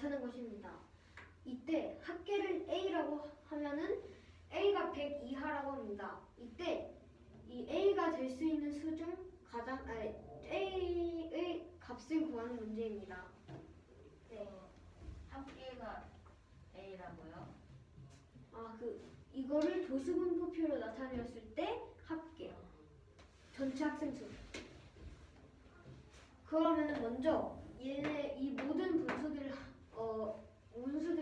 나타낸 것입니다. 이때 합계를 A라고 하면은 A가 100 이하라고 합니다. 이때 이 A가 될 수 있는 수 중 가장 A의 값을 구하는 문제입니다. 네. 합계가 A라고요? 이거를 도수분포표로 나타내었을 때 합계. 전체 학생 수. 그러면 먼저 이 모든 분수들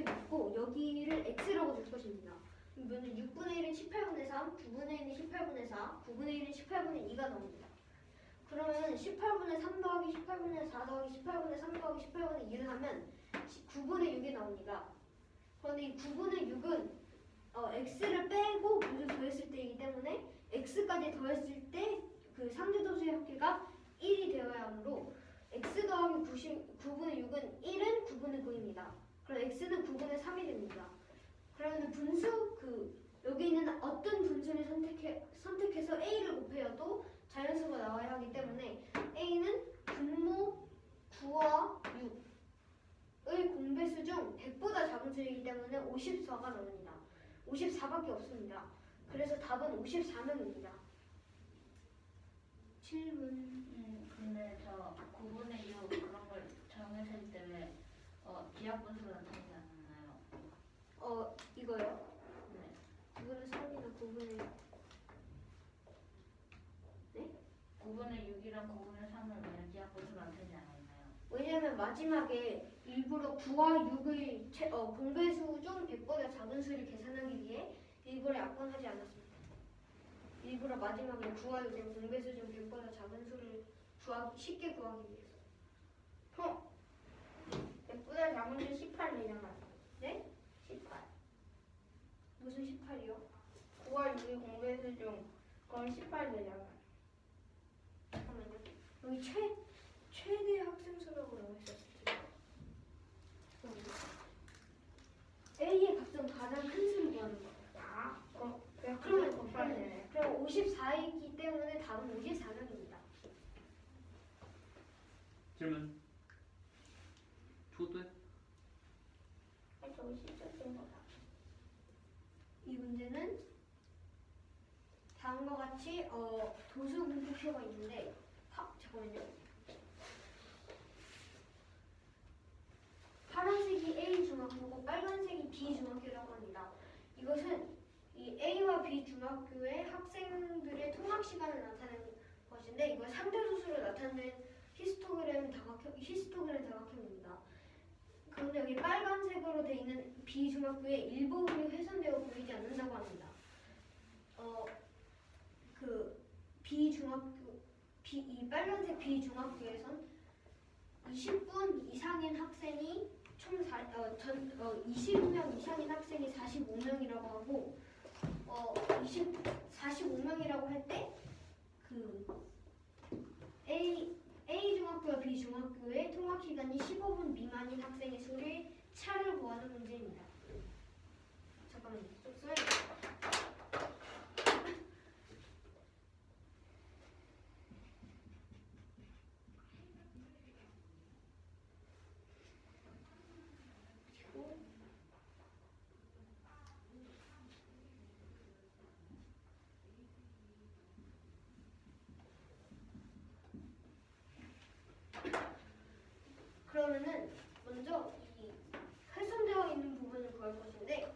있고 여기를 x라고 줄 것입니다. 그러면 6분의 1은 18분의 3, 9분의 1은 18분의 4, 9분의 1은 18분의 2가 나옵니다. 그러면 18분의 3 더하기 18분의 4 더하기 18분의 3 더하기 18분의 2를 하면 9분의 6이 나옵니다. 그런데 이 9분의 6은 x를 빼고 모두 더했을 때이기 때문에 x까지 더했을 때 그 상대도수의 합계가 1이 되어야 하므로 x 더하기 9분의 6은 1은 9분의 9입니다. 그럼 x는 9분의 3이 됩니다. 그러면 분수 여기 있는 어떤 분수를 선택해서 a를 곱해도 자연수가 나와야 하기 때문에 a는 분모 9와 6의 공배수 중 100보다 작은 수이기 때문에 54가 나옵니다. 54밖에 없습니다. 그래서 답은 54명입니다. 7분. 근데 저 9분의 6 그런 걸 정했을 때 기하분수로 나타나지 않았나요? 이거요? 네. 9분의 3이나 9분의 6. 네? 9분의 6이랑 9분의 3을 왜 기하분수로 나타나지 않았나요? 왜냐면 마지막에 일부러 9와 6의 공배수 중 100보다 작은 수를 계산하기 위해 일부러 약분하지 않았습니다. 일부러 마지막에 9와 6의 공배수 중 100보다 작은 수를 쉽게 구하기 위해서. 100보다 작은 수 18이잖아. 네? 18. 무슨 18이요? 9와 6의 공배수 중 그럼 18 되잖아. 잠깐만요. 여기 최대 학생 수라고 나와 있었지. A의 값은 가장 큰 수를 구하는 거예요. 그럼 54이기 때문에 답은 54명입니다. 질문. 초대? 저거 시작된 거다. 이 문제는 다음과 같이 도수 분포표가 있는데 잠깐만요. 파란색이 A 중학교고 빨간색이 B 중학교라고 합니다. 이것은 이 A와 B 중학교의 학생들의 통학 시간을 나타내는 것인데 이걸 상대도수로 나타낸 히스토그램 다각형입니다. 그런데 여기 빨간색으로 되어 있는 B 중학교의 일부분이 훼손되어 보이지 않는다고 합니다. 이 빨간색 B 중학교에선 20분 이상인 학생이 총 20명 이상인 학생이 45명이라고 하고 45명이라고 할 때 A 중학교와 B 중학교의 통학 시간이 15분 미만인 학생의 수를 차를 구하는 문제입니다. 잠깐만요. 좀 써야겠다. 그러면은 먼저 이 훼손되어 있는 부분을 구할 것인데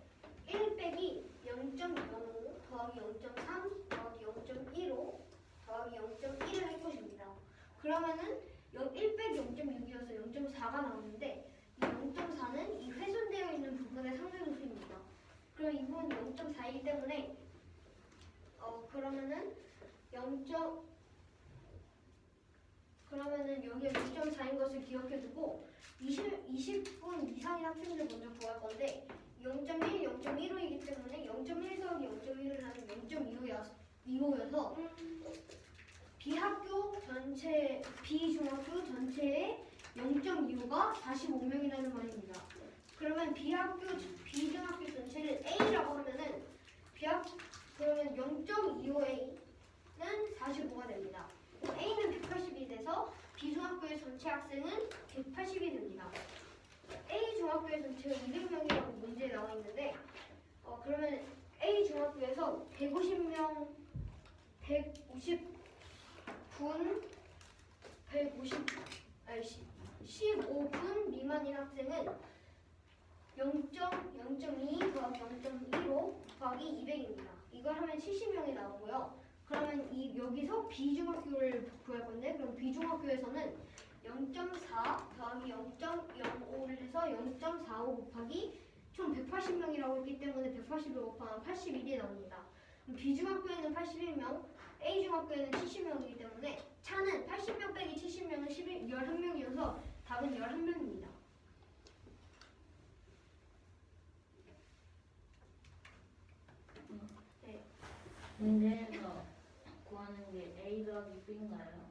1 빼기 0.05 더하기 0.3 더하기 0.15 더하기 0.1을 할 것입니다. 그러면은 1 빼기 0.6이어서 0.4가 나오는데 이 0.4는 이 훼손되어 있는 부분의 상대도수입니다. 그럼 이 부분이 0.4이기 때문에 그러면은 여기에 0.4인 것을 기억해두고 20분 이상인 학생들 먼저 구할 건데 0.1, 0.15이기 때문에 0.1 더하기 0.1을 하면 0.25여서 B중학교 전체의 0.25가 45명이라는 말입니다. 그러면 B중학교 전체를 A라고 하면은 그러면 0.25A는 45가 됩니다. A는 180이 돼서 B중학교의 전체 학생은 180이 됩니다. A 중학교에서는 지금 200명이라고 문제에 나와 있는데 그러면 A 중학교에서 150명 150분 150 아니 15분 미만인 학생은 0.0.2 더하기 0.15 더하기 200입니다. 이걸 하면 70명이 나오고요. 그러면 여기서 B중학교를 구할 건데 그럼 B중학교에서는 0.4 더하기 0.05를 해서 0.45 곱하기 총 180명이라고 했기 때문에 180을 곱하면 81이 나옵니다. 그럼 B중학교에는 81명, A중학교에는 70명이기 때문에 차는 80명 빼기 70명은 11명이어서 답은 11명입니다. 네. 문제에서 구하는 게 A 더하기 B인가요?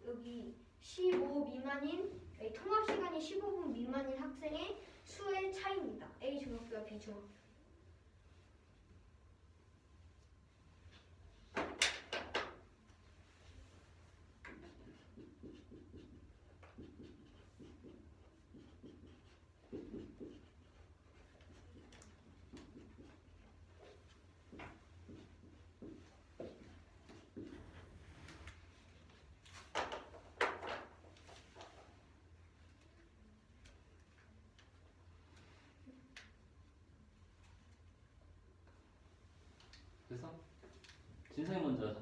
여기 15 미만인 통학 시간이 15분 미만인 학생의 수의 차이입니다. A 중학교와 B 중학교. 그래서 진성이 먼저 하자.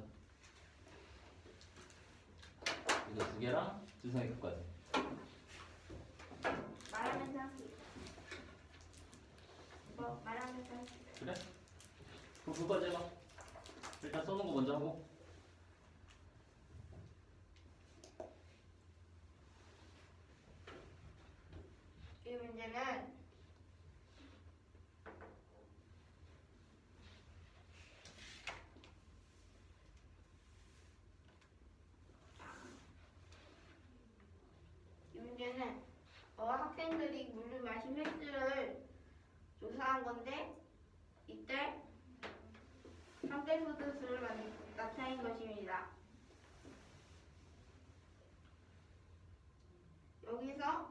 이거 두 개랑 진성이 것까지. 말하면서 할게요. 말하면서 할게요. 그래? 그럼 그거까지 해봐. 일단 써놓은 거 먼저 하고. 이 문제는 학생들이 물을 마신 횟수를 조사한 건데 이때 상대소득 수를 나타낸 것입니다. 여기서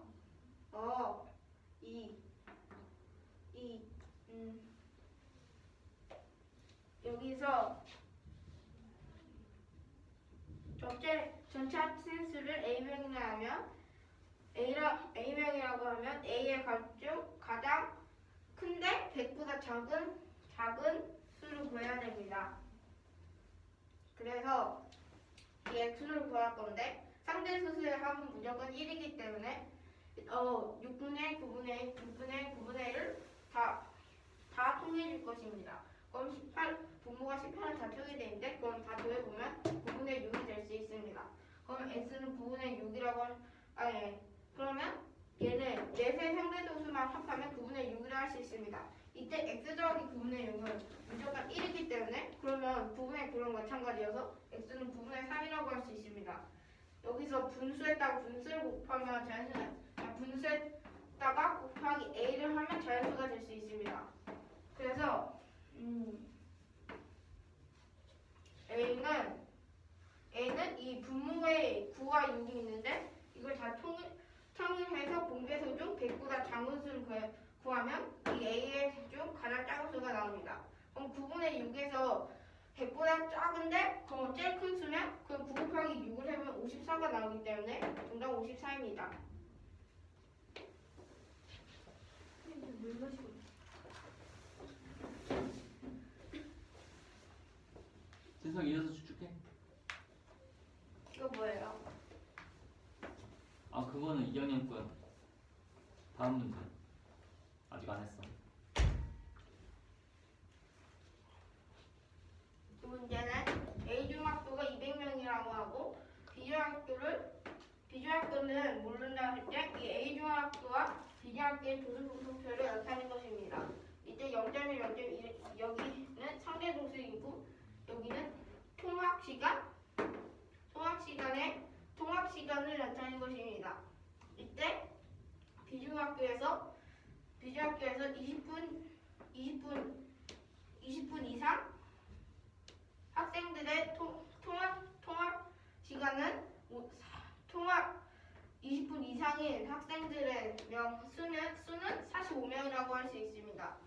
여기서 전체 학생 수를 A명이라 하면 A명이라고 하면 A의 값 중 가장 큰데 100보다 작은 수를 구해야 됩니다. 그래서 이 X를 구할 건데 상대수의 합은 무조건 1이기 때문에 6분의 9분의 1, 6분의 9분의 1을 다 통해줄 것입니다. 그럼 18, 분모가 18을 다 쪼개 되는데 그럼 다 더해보면 9분의 6이 될 수 있습니다. 그럼 X는 9분의 6이라고 그러면 얘는 넷의 상대소수만 합하면 9분의 6이라 할 수 있습니다. 이때 X 더하기 9분의 6은 무조건 1이기 때문에 그러면 9분의 9랑 마찬가지여서 X는 9분의 3이라고 할 수 있습니다. 여기서 분수에다가 분수를 곱하면 분수에다가 곱하기 A를 하면 자연수가 될 수 있습니다. 그래서 A는 이 분모에 9와 6이 있는데 이걸 다 통일해서 공개수 중 100보다 작은 수를 구하면 이 A의 중 가장 작은 수가 나옵니다. 그럼 9분의 6에서 100보다 작은데 더 제일 큰 수면 그럼 9 곱하기 6을 해보면 54가 나오기 때문에 정답 54입니다. 물 마시고 진성 이어서 추측해. 이거 뭐예요? 그거는 2학년 거야. 다음 문제. 아직 안 했어. 이 문제는 A중학교가 200명이라고 하고 B중학교는 모른다 할 때 이 A중학교와 B중학교의 조수분포표를 나타낸 것입니다. 이때 0.1, 0.1 여기는 상대동수이고 여기는 통학시간을 나타낸 것입니다. 이때 B중학교에서 20분 이상 학생들의 통학 시간은 20분 이상인 학생들의 수는 45명이라고 할 수 있습니다.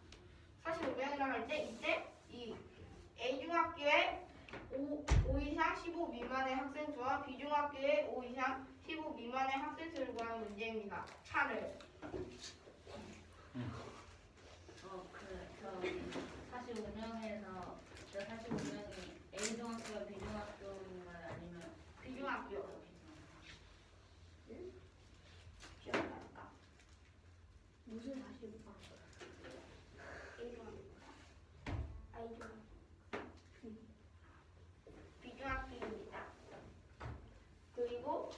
45명이라고 할 때 이때 이 A중학교의 5 이상 15 미만의 학생 수와 B중학교의 5 이상 15 미만의 학생 수를 구하는 문제입니다. 차를 저기 45명에서 저 45명이 A중학교와 B중학교인가요? 아니면 B중학교 기억날까? 무슨 45번? B중학교입니다. 그리고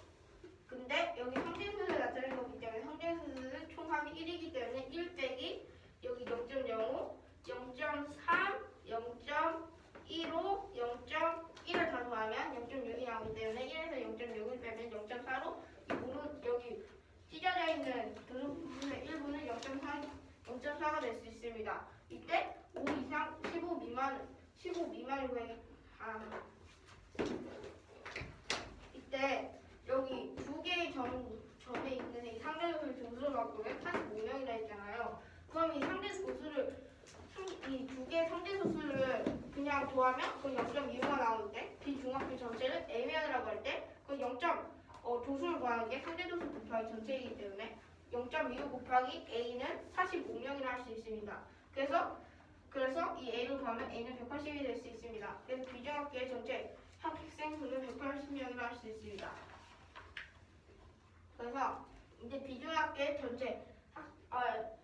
근데 여기 성진수를 나타낸 거기 때문에 성진수는 총합이 1이기 때문에 1 빼기 여기 0.05, 0.3, 0.15, 0.1을 다 더하면 0.6이 나오기 때문에 1에서 0.6을 빼면 0.4로 이 모든 여기 찢어져 있는 부분의 일부는 0.4가 될 수 있습니다. 이때 5 이상 15 미만을 구하기 이때 여기 두 개의 점에 있는 이 상대수를 등수로 바꾸면 85명이라 했잖아요. 그럼 이 상대수를 이 두 개의 상대수를 그냥 더하면 그 0.25가 나오는데 비중학교 전체를 A면이라고 할 때 그 도수를 구하는 게 상대도수 곱하기 전체이기 때문에 0.25 곱하기 A는 45명이라 할 수 있습니다. 그래서 이 A를 더하면 A는 180이 될 수 있습니다. 그래서 비중학교의 전체 학생 수는 180명이라 할 수 있습니다. 그래서 이제 비중학교의 전체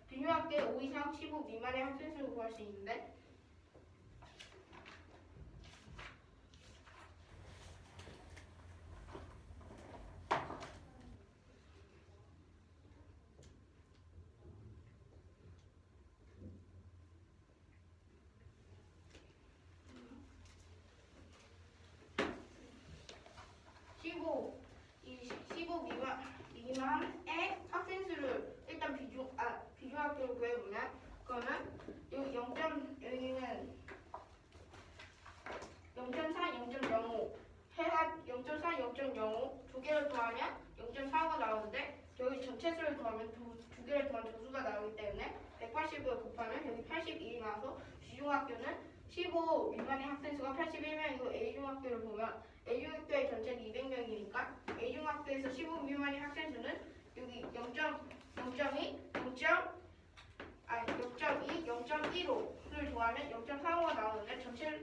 비중학교의 5 이상 15 미만의 학생 수를 구할 수 있는데 미만의 학생 수를 일단 비중학교로 구해보면 그러면 여기 0.여기는 0.4, 0.05 해합 0.4, 0.05 두 개를 더하면 0.4가 나오는데 여기 전체 수를 더하면 두 개를 더한 조수가 나오기 때문에 180을 곱하면 여기 82이 나와서 B중학교는 15 미만의 학생 수가 81명이고 A중학교를 보면 A중학교의 전체는 200명이니까 A중학교에서 15 미만의 학생 수는 여기 0.2, 0.15를 더하면 0.45가 나오는데 전체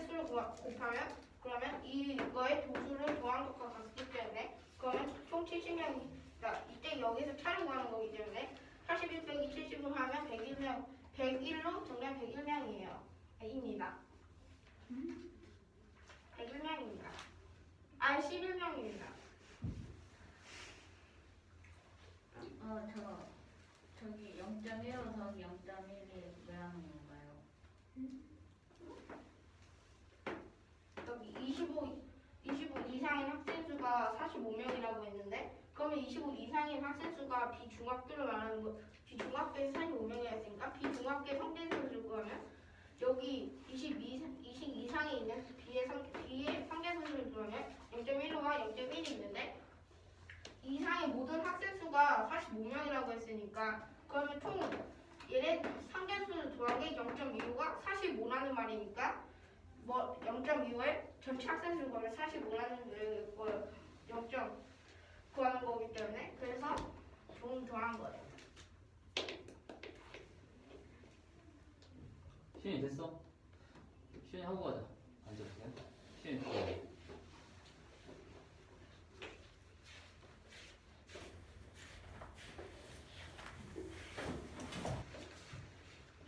수를 곱하면 그러면 이거의 도수를 더한 것과 같기 때문에 그러면 총 70명이다. 이때 여기서 차를 구하는 거기 때문에 81 빼기 70을 하면 101로 정답 101명이에요. A입니다. 101명입니다. 11명입니다. 저기 0.15 더하기 0.1이 왜 하는 건가요? 여기 25 이상인 학생 수가 45명이라고 했는데 그러면 25 이상인 학생 수가 비중학교를 말하는 거 비중학교에서 45명이라 했으니까 비중학교의 상대수를 구하면 여기 20 이상에 있는 B의 상대수를 구하면 0.15와 0.1이 있는데 이상의 모든 학생 수가 45명이라고 했으니까 그러면 총 얘네 상대수를 더하기 0.25가 45라는 말이니까 0.25에 전체 학생 수를 구하면 45라는 거예요. 0. 구하는 거기 때문에 그래서 좀 더한 거예요. 시연이 됐어? 시연이 하고 가자. 앉아주세요. 시연이 하고 가자.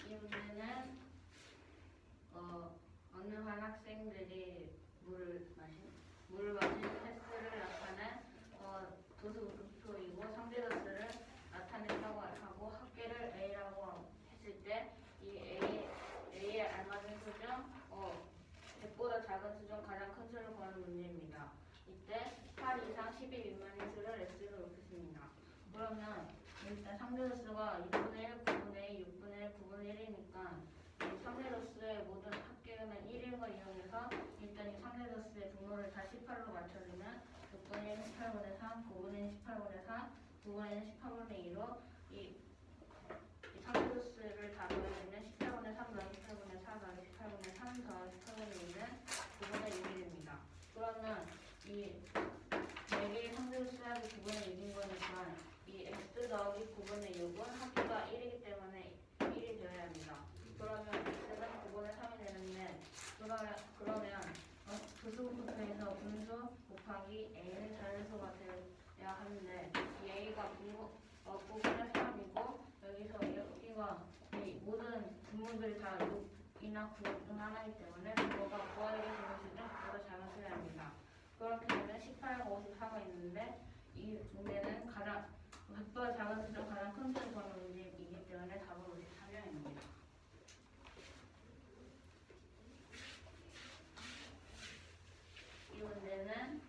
이 문제는 어느 한 학생들이 물을 마신 횟수를 나타낸 도수 도표이고 상대도수를 나타낸다고 하고 합계를 A라고 했을 때 이 A에 알맞은 수 중 100보다 작은 수 중 가장 큰 수를 구하는 문제입니다. 이때 8 이상 12 미만의 수를 X로 놓겠습니다. 그러면 일단 상대도수가 6분의 1, 9분의 1, 6분의 1, 9분의 1이니까 상대도수의 모든 합계는 1인 걸 이용해서 일단 이 상대도수의 분모를 다 18로 맞춰주면 6분의 1, 18분의 3, 9분의 1, 18분의 4, 9분의 1, 18분의 2로 이 상대도수를 다 더해주면 18분의 3 더하기 18분의 4 더하기 18분의 3 더하기 18분의 2는 9분의 6이 됩니다. 그러면 이 4개의 상대도수 합이 9분의 6인 거니까 이 x 더하기 9분의 6은 합계가 1이기 때문에 1이 되어야 합니다. 그러면 x는 9분의 3이 되는데 그러면 부수분모에서 분수 곱하기 a는 자연수가 되어야 하는데 이 a가 9분의 3이고 여기가 이 모든 분모들이 다 6이나 9 중 하나이기 때문에 분모가 구하기 되는 수는 보다 작은 수야 합니다. 그렇게 되면 18하고 54가 있는데 이 문제는 가장 100보다 작은 수 중 가장 큰 수를 구하는 문제이기 때문에 답은 53명입니다. 이 문제는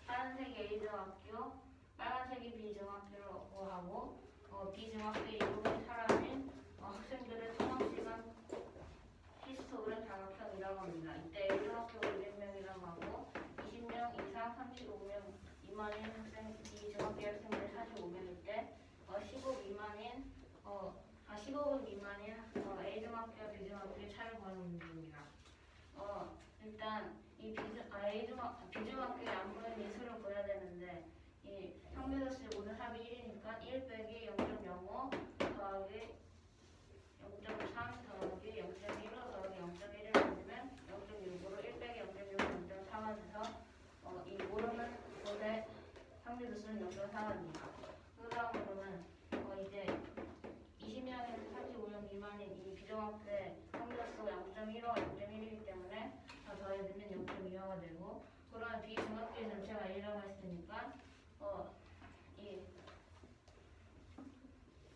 파란색이 A중학교, 빨간색이 B중학교라고 하고 B중학교의 일부분이 사라진 학생들의 통학시간 히스토그램 다각형이라고 합니다. 이때 A중학교가 200명이라고 하고 20명 이상 35명 미만인 학생 B중학교 학생들이 45명일 때 15분 미만인 A중학교와 B중학교의 차를 구하는 문제입니다. 일단 이 B중학교의 안보인 수를 구해야 되는데 이 상대도수의 모든 합이 1이니까 1 빼기 0.05 더하기 0.3 더하기 0.15 더하기 0.1을 만들면 0.65로 1 빼기 0.6은 0.4가 돼서 이 모르는 곳의 상대도수는 0.4입니다. 그 다음으로는 이제 20명에서 35명 미만인 이 비중학교의 상대도수가 0.15와 0.1이기 때문에 다 더해주면 0.25가 되고 그러면 비중학교의 전체가 1이라고 했으니까 이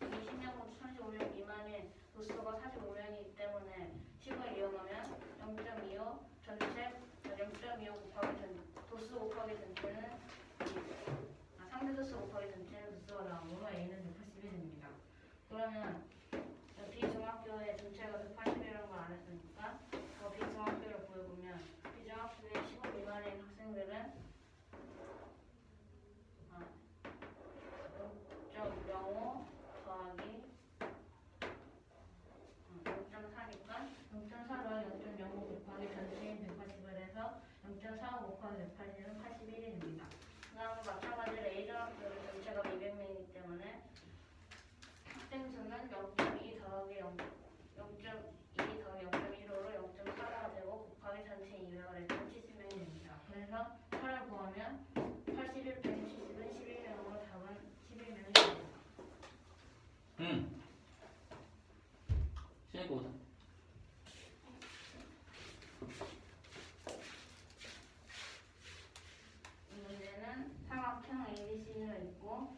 20명부터 35명 미만의 도수가 45명이기 때문에 식을 이용하면 0.25 전체 0.25 곱하기 도수 곱하기 전체는 상대도수 곱하기 전체는 도수가 나오면 A는 180이 됩니다. 그러면 B중학교의 전체가 180이라는 걸 알았으니까 B중학교를 구해보면 B중학교의 15 미만의 학생들은 0.05 더하기 0.4니까 0.4 더하기 0.05 곱하기 전체인 180을 해서 0.45 곱하기 180은 81이 됩니다. 그 다음에 마찬가지로 A중학교의 전체가 200명이기 때문에 학생 수는 0.2 더하기 0.2 더하기 0.15로 0.4가 되고 곱하기 전체 200을 해서 70명이 됩니다. 그래서 8을 구하면 81 빼기 70은 11명으로 답은 11명이 됩니다. 시작해 보자. 이 문제는 삼각형 ABC가 있고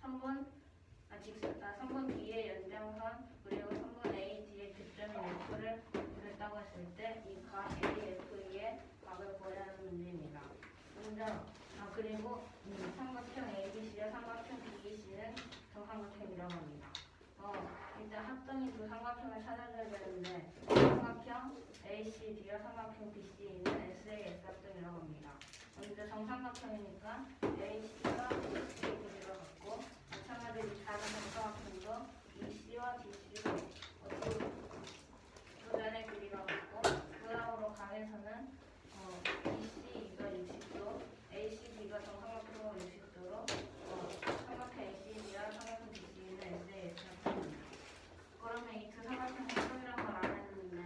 3번 B의 연장선 그리고 3번 A, D의 교점인 F를 구했다고 했을 때 이 각 AF의 각을 구해야 하는 문제입니다. 먼저 그리고 삼각형 ABC와 삼각형 BEC는 정삼각형이라고 합니다. 일단 합성인 두 삼각형을 찾아줘야 되는데 삼각형 ACD와 삼각형 BC는 S의 S합성이라고 합니다. 먼저 정삼각형이니까 AC가 BC의 길이가 같고 마찬가지로 다른 정삼각형도 EC와 DC가 두 변의 길이가 같고 그 다음으로 강에서는 BC가 60도, ACD가 정삼각형으로 60도로 삼각형 ACD와 삼각형 BC는 S의 S합성입니다. 그러면 이 두 삼각형 합성이라는 걸 알아야 되는데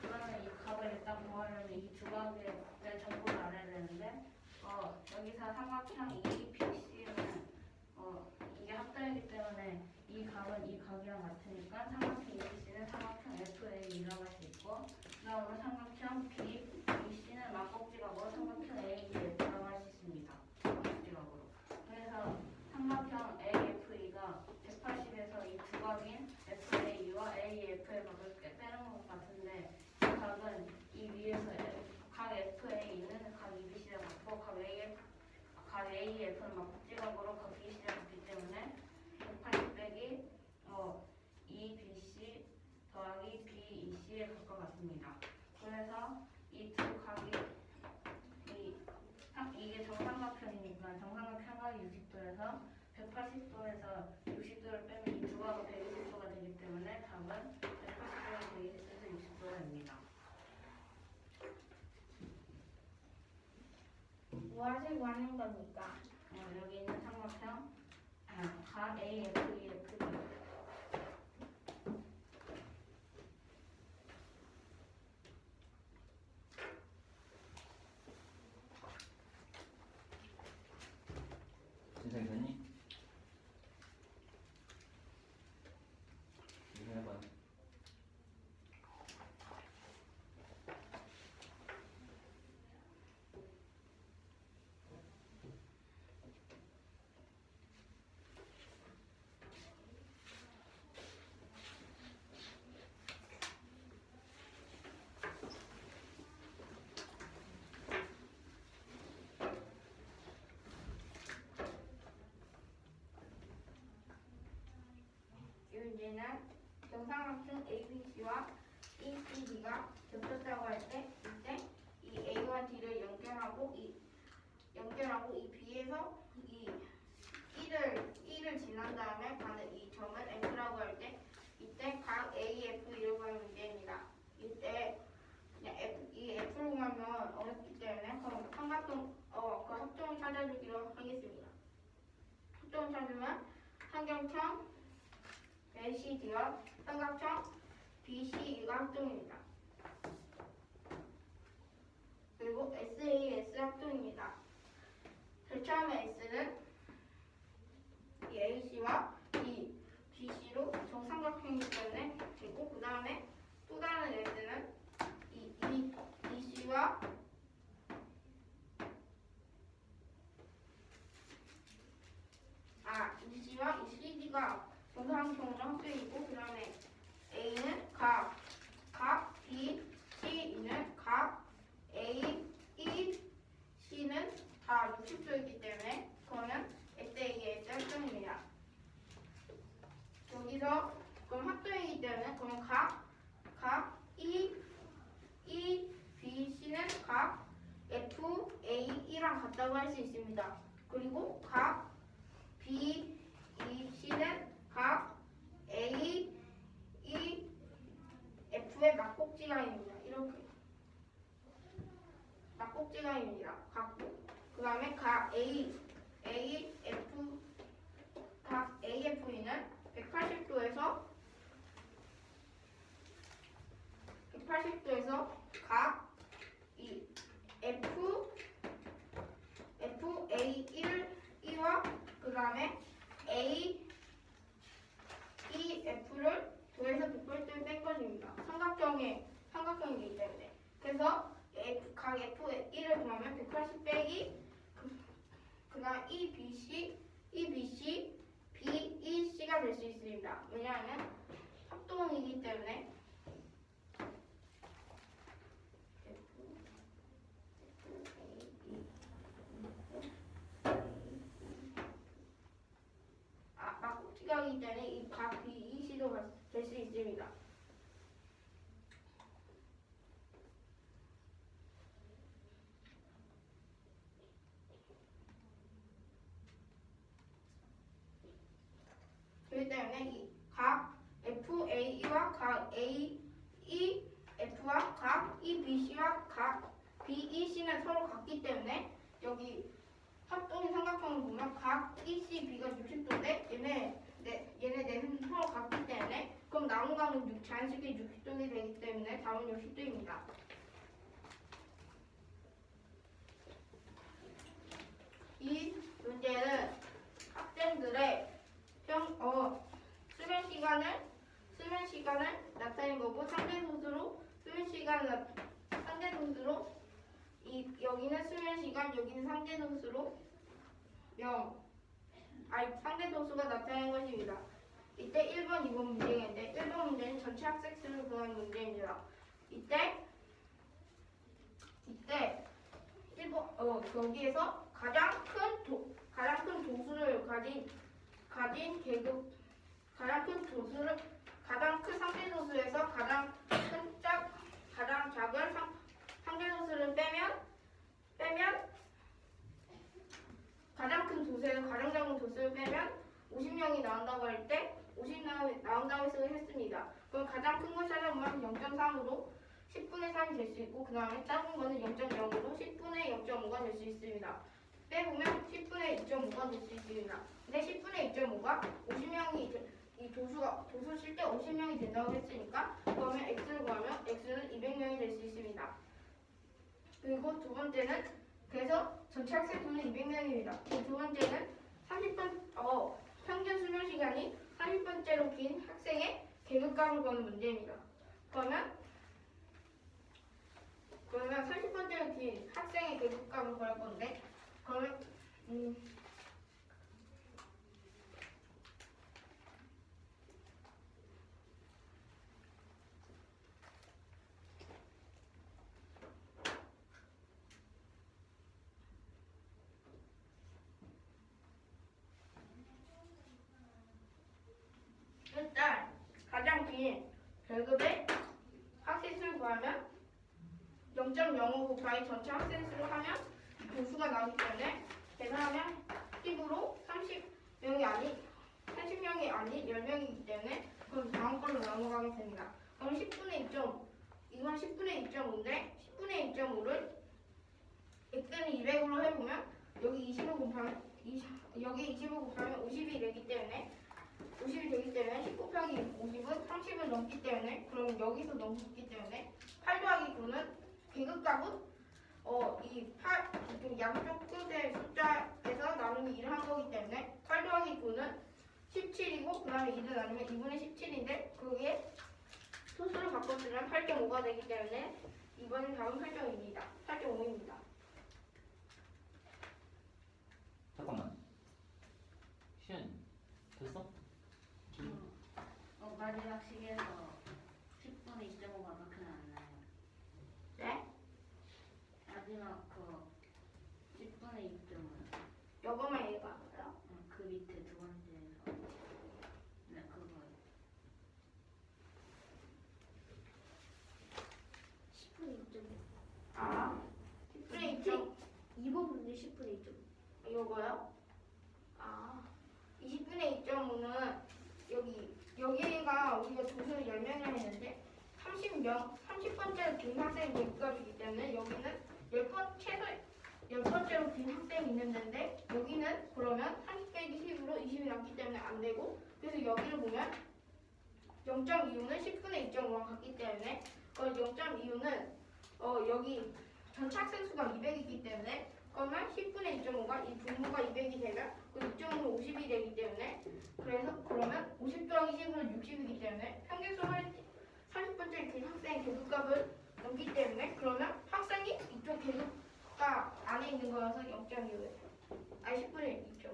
그러면 이 값을 일단 구하려면 이 두 각에 대한 정보를 알아야 되는데 여기서 삼각형 EBC는 이게 합성이기 때문에 이 값은 이 각이랑 같으니까 삼각형 EBC는 삼각형 FA라고 할 수 있고 그 다음으로 삼각형 BC는 막꼭지각으로 삼각형 AF라고 할 수 있습니다. 막꼭지각으로. 그래서 삼각형 AFE가 180에서 이 두 각인 FA와 AF의 각을 빼는 것 같은데 이 각은 이 위에서 각 FA는 각 EBC랑 같고 각 AF는 막꼭지각으로 각 BC랑 같기 때문에 180 빼기 더하기 BEC에 가까웠습니다. 그래서 이 두 각이 이게 정삼각형이니까 정삼각 평각이 60도에서 180도에서 60도를 빼면 이 두 각은 120도가 되기 때문에 답은 180도에서 120도에서 60도가 됩니다. 무엇을 구하는 겁니까? 여기 있는 삼각형 각 AFE의 크기. 진상이 됐니? 이거 해봐요. 이 문제는 정삼각형 ABC와 ECD가 겹쳤다고 할 때 이때 이 A와 D를 연결하고 이 B에서 이 E를 지난 다음에 가는 이 점은 F라고 할 때 이때 각 AF 이라고 하는 문제입니다. 이때 그냥 이 F로 하면 어렵기 때문에 그럼 삼각형 그 합점을 찾아주기로 하겠습니다. 합점을 찾으면 삼각형 LCD와 삼각형 BCE가 합동입니다. 그리고 SAS 합동입니다. 제일 처음에 S는 이 AC와 이 BC로 정삼각형이기 때문에 되고 그 다음에 또 다른 S는 이 BC와 이 CD가 정삼각형으로 합동이고 그 다음에 A는 각 B, C는 각 A, E, C는 다 60도이기 때문에 그거는 SA의 합동입니다. 여기서 그럼 합동이기 때문에 그럼 각 E, B, C는 각 F, A, E랑 같다고 할 수 있습니다. 그리고 각 B, E, C는 각 A, E, F의 막꼭지가입니다. 이렇게 막꼭지가입니다. 같고 그 다음에 각 각 AFE는 180도에서 각 이 FAE와 그 다음에 AEF를 더해서 180도에 뺀 것입니다. 삼각형이기 때문에. 그래서 각 F1을 구하면 180 빼기 그 다음 EBC, BEC가 될 수 있습니다. 왜냐하면 합동이기 때문에 막꼭지가이기 때문에 이 각 BEC도 될 수 있습니다. 그렇기 때문에 이 각 FAE와 각 AEF와 각 EBC와 각 BEC는 서로 같기 때문에 여기 합동인 삼각형을 보면 각 ECB가 60도인데 얘네 넷은 서로 같기 때문에 그럼 나온 각은 자연스럽게 60도가 되기 때문에 답은 60도입니다. 이 문제는 학생들의 수면 시간을 나타낸 거고 상대소수로 여기는 수면 시간 여기는 상대소수로 상대소수가 나타낸 것입니다. 이때 1번, 2번 문제인데 1번 문제는 전체 학생 수를 구하는 문제입니다. 이때 1번 여기에서 가장 큰 도수를 가진 가장 큰 상대소수에서 가장 작은 상대소수를 빼면 가장 큰 도수에서 가장 작은 도수를 빼면 50명이 나온다고 할 때 50명이 나온다고 해석을 했습니다. 그럼 가장 큰 걸 찾아보면 0.3으로 10분의 3이 될 수 있고 그 다음에 작은 거는 0.0으로 10분의 0.5가 될 수 있습니다. 빼보면 10분의 2.5가 될 수 있습니다. 근데 10분의 2.5가 50명이 이 도수 칠 때 50명이 된다고 했으니까 그러면 x를 구하면 x는 200명이 될 수 있습니다. 그리고 두 번째는 그래서 전체 학생 수는 200명입니다. 두 번째는 30분 평균 수면 시간이 30분째로 긴 학생의 계급값을 구하는 문제입니다. 그러면 30분째로 긴 학생의 계급값을 구할 건데 그러면 일단 가장 긴 계급의 학생 수를 구하면 0.05 곱하기 전체 학생 수를 하면 도수가 나오기 때문에 계산하면 10으로 30명이 아닌 10명이기 때문에 그럼 다음 걸로 넘어가게 됩니다. 그럼 10분의 2.5 이건 10분의 2.5인데 10분의 2.5를 x는 200으로 해보면 여기 25 곱하면 50이 되기 때문에 10 곱하기 50은 30을 넘기 때문에 그럼 여기서 넘기 때문에 8 더하기 9는 계급값은 이 양쪽 끝의 숫자에서 나누기 1을 한 거기 때문에 8 더하기 9는 17이고 그 다음에 2를 나누면 2분의 17인데 그게 소수를 바꿔주면 8.5가 되기 때문에 이번 답은 8.5입니다. 잠깐만. 시연 됐어? 마지막 시계에서 10분의 2.5가 그렇게 나왔나요? 네? 마지막 10분의 2.5 요거만 읽어봐요. 그 밑에 두 번째에서 네 그거 10분의 2.5. 아 10분의 2.5 2번 문제 10분의 2.5. 요거요? 20분의 2.5는 여기가 우리가 도수를 10명이라 했는데 30번째로 긴 학생이 계급값이기 때문에 여기는 최소 10번째로 긴 학생이 있는 데인데 여기는 그러면 30 빼기 10으로 20이 남기 때문에 안 되고 그래서 여기를 보면 0.25는 10분의 2.5와 같기 때문에 0.25는 여기 전체 학생 수가 200이기 때문에 그러면 10분의 2.5가 이 분모가 200이 되면 그 2.5는 50이 되기 때문에 그러면 50 더하기 10은 60이기 때문에 평균 수는 30번째 긴 학생의 계급값을 넘기 때문에 그러면 학생이 이쪽 계급값 안에 있는 거여서 0.25예요. 10분의 2.5.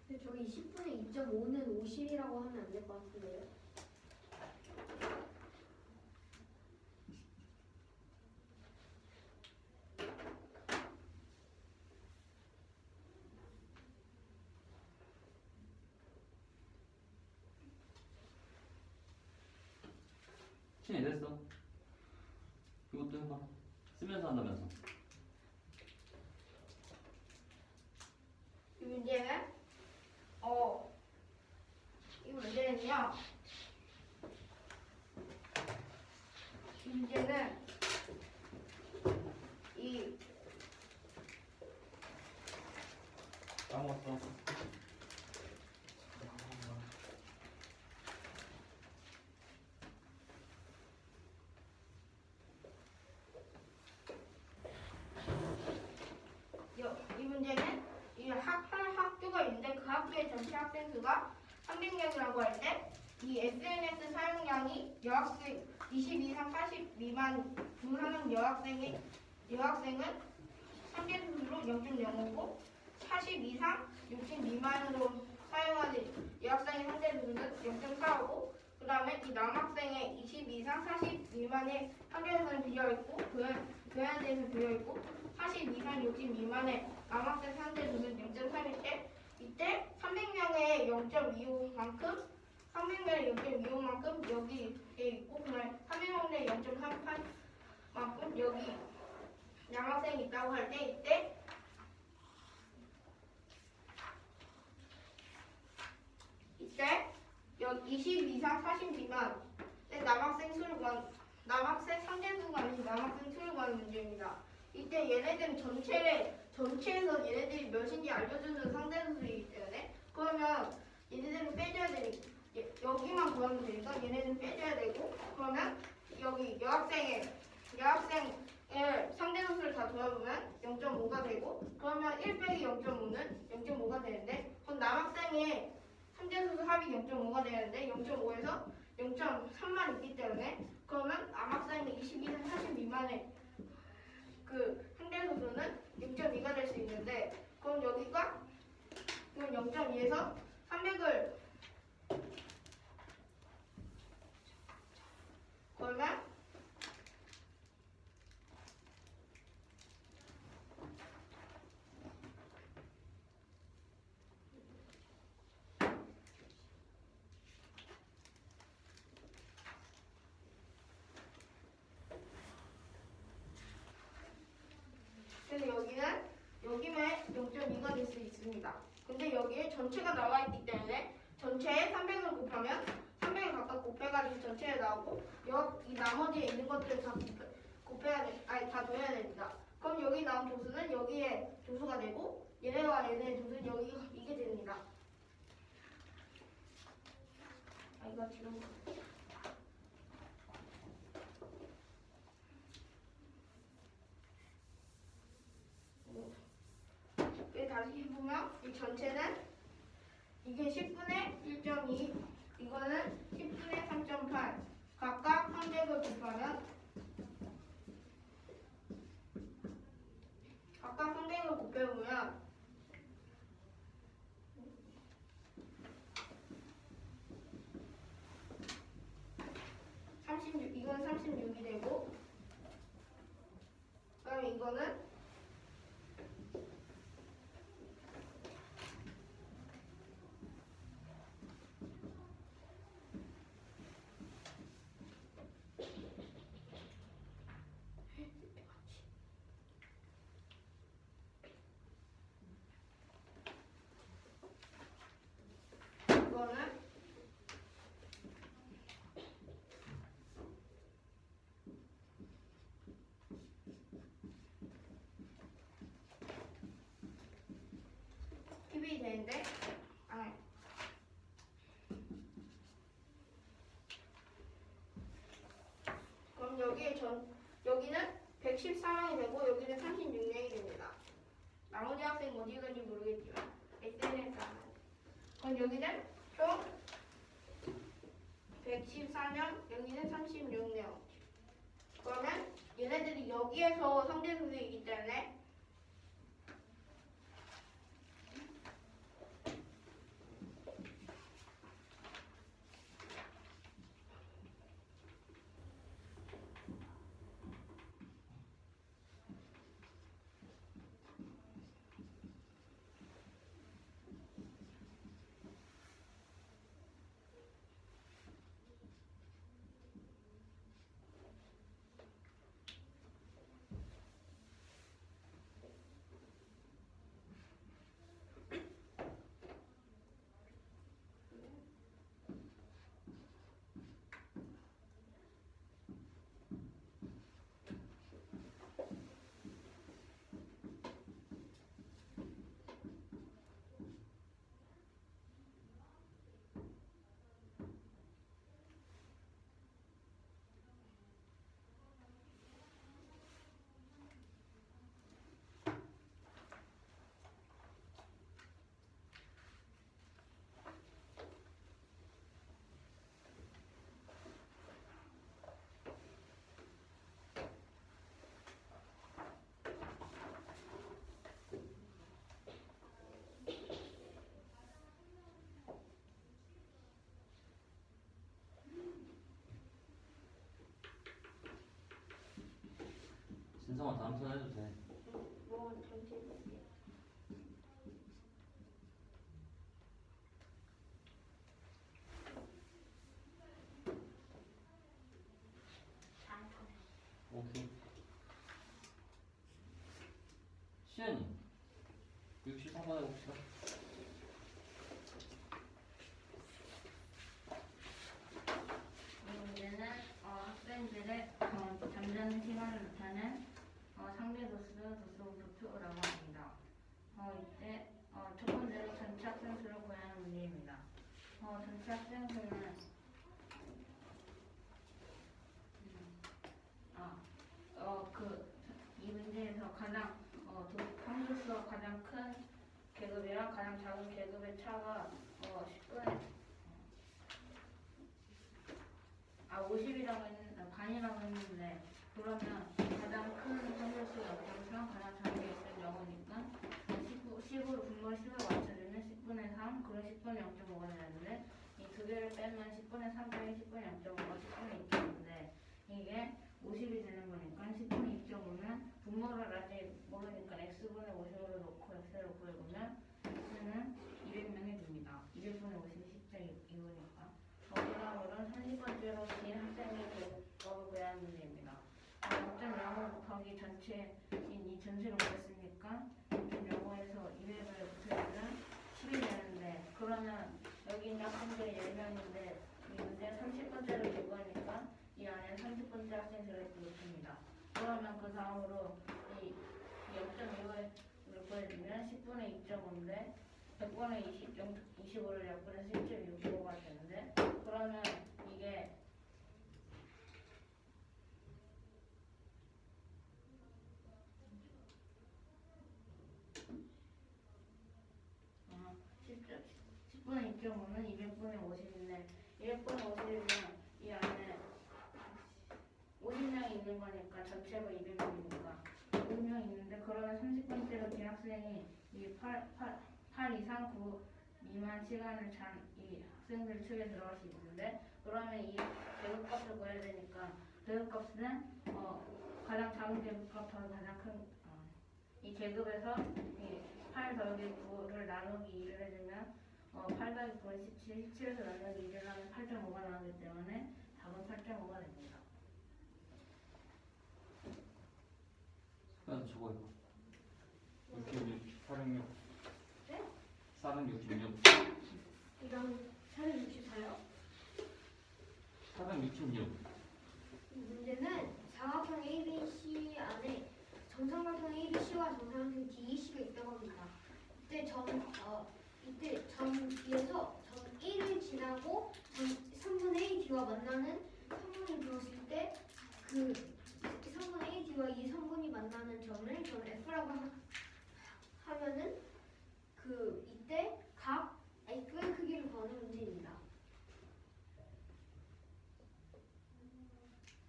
근데 저기 10분의 2.5는 50이라고 하면 안 될 것 같은데요. 시연 됐어? 이것도 해봐. 쓰면서 한다면서. 이 문제는요. 이 문제는 까먹었어. 이 문제는 한 학교가 있는데 그 학교의 전체 학생 수가 300명이라고 할 때 이 SNS 사용량이 여학생 20 이상 40 미만 하는 여학생은 상대수로 0.05고 40 이상 60 미만으로 사용하는 여학생의 상대수는 0.45고 그 다음에 이 남학생의 20 이상 40 미만의 상대수는 비어있고 교환대에서 비어있고 40 이상 60 미만의 남학생 상대수는 0.3일 때 이때 300명의 0.25만큼 300ml 0.25만큼 여기에 있고 그러면 300ml 0.38만큼 여기 남학생이 있다고 할 때 이때 20 이상 40 미만 남학생 상대수가 아닌 남학생 수를 구하는 문제입니다. 이때 얘네들은 전체에서 얘네들이 몇인지 알려주는 상대수이기 때문에 그러면 얘네들은 빼줘야 되니까 여기만 구하면 되니까 얘네는 빼줘야 되고 그러면 여기 여학생을 상대수를 다 더해보면 0.5가 되고 그러면 1 빼기 0.5는 0.5가 되는데 그럼 남학생의 상대수 합이 0.5가 되는데 0.5에서 0.3만 있기 때문에 그러면 남학생의 22세 40 미만의 그 상대수는 0.2가 될 수 있는데 그럼 여기가 0.2에서 300을 그러면 그래서 여기면 0.2가 될 수 있습니다. 근데 여기에 전체가 나와 있기 때문에 전체에 300을 곱하면 300을 각각 곱해가지고 전체에 나오고 이 나머지에 있는 것들을 다 다 더해야 됩니다. 그럼 여기 나온 조수는 여기에 조수가 되고 얘네와 얘네의 조수는 이게 됩니다. 이거 지금 다시 해보면 이 전체는 이게 10분의 1.2 이거는 10분의 3.8 각각 300을 곱해보면 36 이건 36이 되고 그다음에 이거는 팁이 되는데 그럼 여기는 114명이 되고 여기는 36명이 됩니다. 나머지 학생 어디 건지 모르겠지만 SNS 그럼 여기는 총 114명 여기는 36명 그러면 얘네들이 여기에서 상대수이기 때문에 신성아 다음 편 해도 돼. 뭐 전체 볼게요. question 64번 해봅시다. 이 문제는 학생들의 잠자는 시간을 나타낸 상대 도수, 도수표라고 합니다. 이때 첫 번째로 전체 학생 수를 구하는 문제입니다. 전체 학생 수는 이 문제에서 가장 상수수가 가장 큰 계급이랑 가장 작은 계급의 차가 10분의 50이라고 했는데 반이라고 했는데 그러면 가장 큰 상수수가 없으면 가장 작은 게 있을 경우니까 10으로 분모를 10을 맞춰주면 10분의 3 그럼 10분의 0.5가 되는데 이 두 개를 빼면 10분의 3 빼기 10분의 0.5가 10분의 2.5인데 이게 50이 되는 거니까 10분의 2.5는 분모를 아직 모르니까 x분의 50으로 놓고 x를 구해보면 x는 200명이 됩니다. 200분의 50이 10.25니까 그 다음으로는 30번째로 긴 학생의 계급값을 구해야 하는 문제입니다. 0.05 곱하기 전체인 이 전체를 구했으니까 0.05에서 200을 붙여주면 10이 되는데 그러면 여기 있는 학생들이 10명인데 이 문제 30번째로 줄 거니까 이 안에 30번째 학생 들어있지 못합니다. 그러면 그 다음으로 이 0.25를 구해주면 10분의 2.5인데 100분의 25를 약분해서 1.65가 되는데 그러면 이게 10분의 2.5는 200분의 50인데 200분의 50이면 이 안에 50명이 있는 거니까 전체가 200명이니까 500명이 있는데 그러면 30번째로 긴 학생이 이 8 이상 9 미만 시간을 잔 이 학생들 측에 들어갈 수 있는데 그러면 이 계급값을 구해야 되니까 계급값은 가장 작은 계급값하고 가장 큰 이 계급에서 이 8 더하기 9를 나누기 2를 해주면 8 더하기 9는 17, 17에서 나누기 2를 하면 8.5가 나오기 때문에 답은 8.5가 됩니다. 저거 해봐. 66, 406. 네? 466. 이랑 464요. 466. 이 문제는 사각형 ABC 안에 정삼각형 ABC와 정삼각형 DEC가 있다고 합니다. 이때 점 B에서 점 A를 지나고 점 3분의 A D와 만나는 성분이 들었을 때 그 3분의 A D와 이 성분이 만나는 점을 점 F라고 하면은 이때 각 F의 크기를 구하는 문제입니다.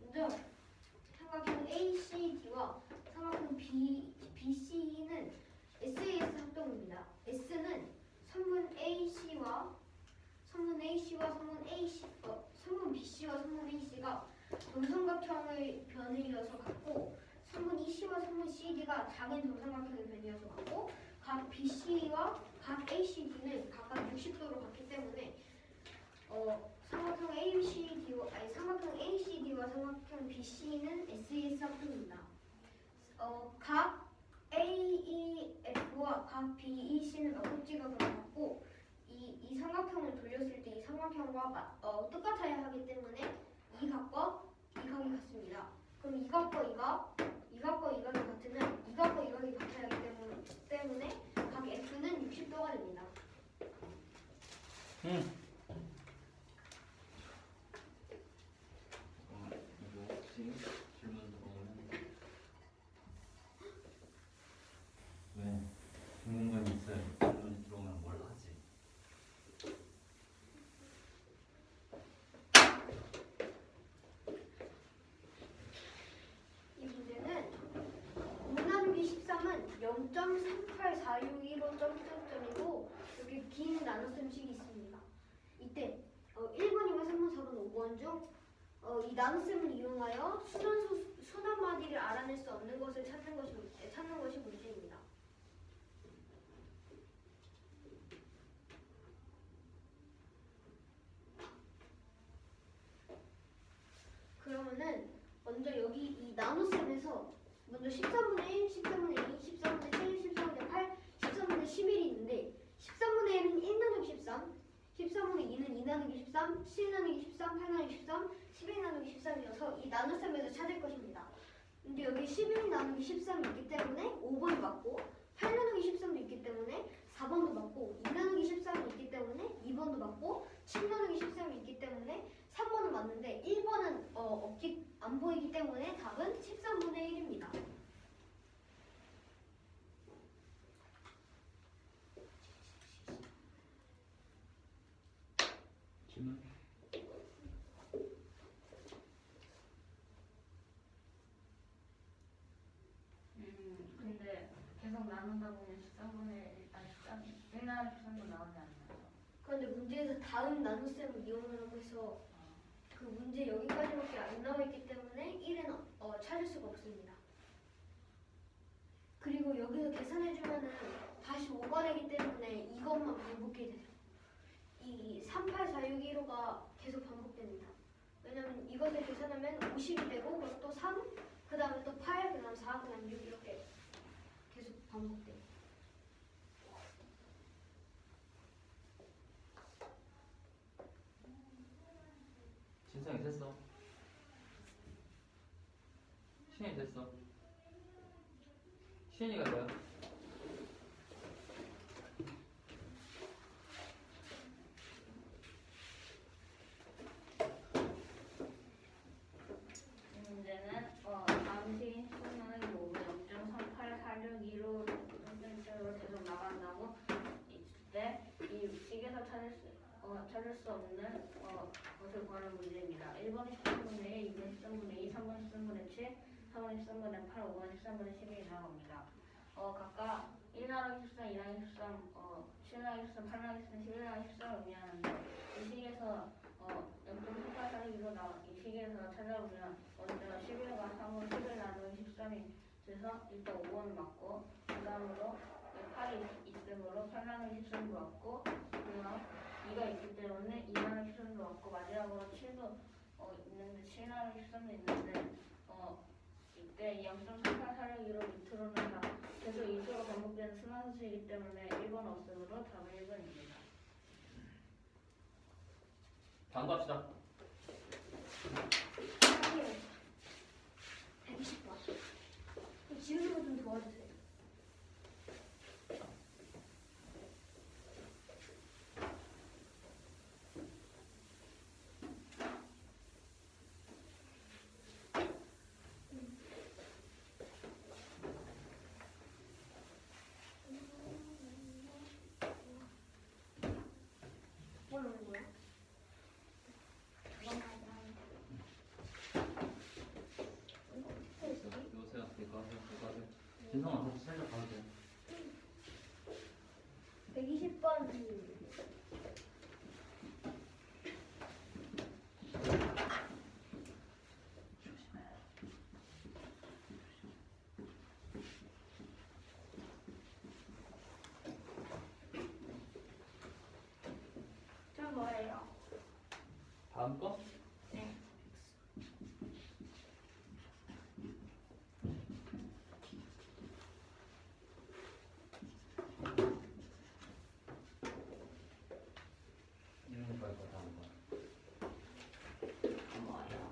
먼저 삼각형 ACD와 삼각형 BC는 SAS 합동입니다. S는 선분 AC와 선분 BC와 선분 AC가 정삼각형의 변을 이어서 같고 선분 EC와 선분 CD가 작은 정삼각형의 변을 이어서 같고 각 BC와 각 ACD는 각각 60도로 같기 때문에 삼각형 ACD와 삼각형 BC는 SAS 합동입니다. 각 AEF와 각 BEC는 어법지각으로 같고 이 삼각형을 돌렸을 때 이 삼각형과 똑같아야 하기 때문에 이 각과 이 각이 같습니다. 그럼 이 각과 이 각과 이 각이 같으면 이 각과 이 각이 같아야 하기 때문에 각 F는 60도가 됩니다. 이거 혹시 질문 들어오면 왜 듣는 건 있어요. 질문이 들어오면 뭘 하지? 이 문제는 5 나누기 13은 0.38461호 점점점이고 이렇게 긴 나눗셈식이 있습니다. 이때 1번이와 3번, 4번, 5번 중 이 나눗셈을 이용하여 순환마디를 알아낼 수 없는 것을 찾는 것이 문제입니다. 그러면은 먼저 여기 이 나눗셈에서 먼저 13분의 1, 13분의 2, 13분의 7, 나누기 13, 7 나누기 13, 8 나누기 13, 11 나누기 13이어서 이 나눗셈에서 찾을 것입니다. 근데 여기 11 나누기 13이 있기 때문에 5번이 맞고 8 나누기 13도 있기 때문에 4번도 맞고 2 나누기 13이 있기 때문에 2번도 맞고 7 나누기 13이 있기 때문에 3번은 맞는데 1번은 안 보이기 때문에 답은 13분의 1입니다. 질문? 근데 계속 나눈다 보면 13분의 1 나누기 13도 나오지 않나요? 그런데 문제에서 다음 나눗셈을 이용하라고 해서 그 문제 여기까지밖에 안 나와 있기 때문에 1은 찾을 수가 없습니다. 그리고 여기서 계산해주면은 다시 오가되기 때문에 이것만 반복해야 돼요. 이 3, 8, 4, 6, 1, 5가 계속 반복됩니다. 왜냐면 이것을 계산하면 50이 되고 그리고 또 3, 그 다음에 또 8, 그 다음 4, 그 다음 6 이렇게 계속 반복돼요. 진성이 됐어? 시현이 됐어? 시현이가 돼요? 이 문제는 다음 식인 10 나누기 5분 0.38462로 계속 나간다고 있을 때 이 식에서 찾을 수 없는 것을 구하는 문제입니다. 1번 13분의 1, 2번 13분의 2, 3번 13분의 7, 4번 13분의 8, 5번 13분의 10이 나옵니다. 각각 1 나누기 13, 2 나누기 13, 7 나누기 13, 8 나누기 13, 11 나누기 13을 의미하는데 이 식에서 0.38462로 나온 이 식에서 찾아보면 먼저 11과 3은 11 나누기 13이 돼서 일단 5번은 맞고 그 다음으로 8이 있으므로 8 나누기 13도 맞고 그다음 2가 있기 때문에 2 나누기 13도 맞고 마지막으로 7도 있는데 7 나누기 13도 있는데 이때 0.3846으로 밑으로는 다 계속 이수가 반복되는 순환수이기 때문에 1번 없으므로 답은 1번입니다. 다음 갑시다. 120번. 지우는 거좀 도와주세요. 뭘 오는 거야? 요새가 될거 하세요. 진성아 다시 살짝 가도 돼. 120번. 저 뭐예요? 다음 거? 네. 이런 거 할까 다음 거. 뭐예요?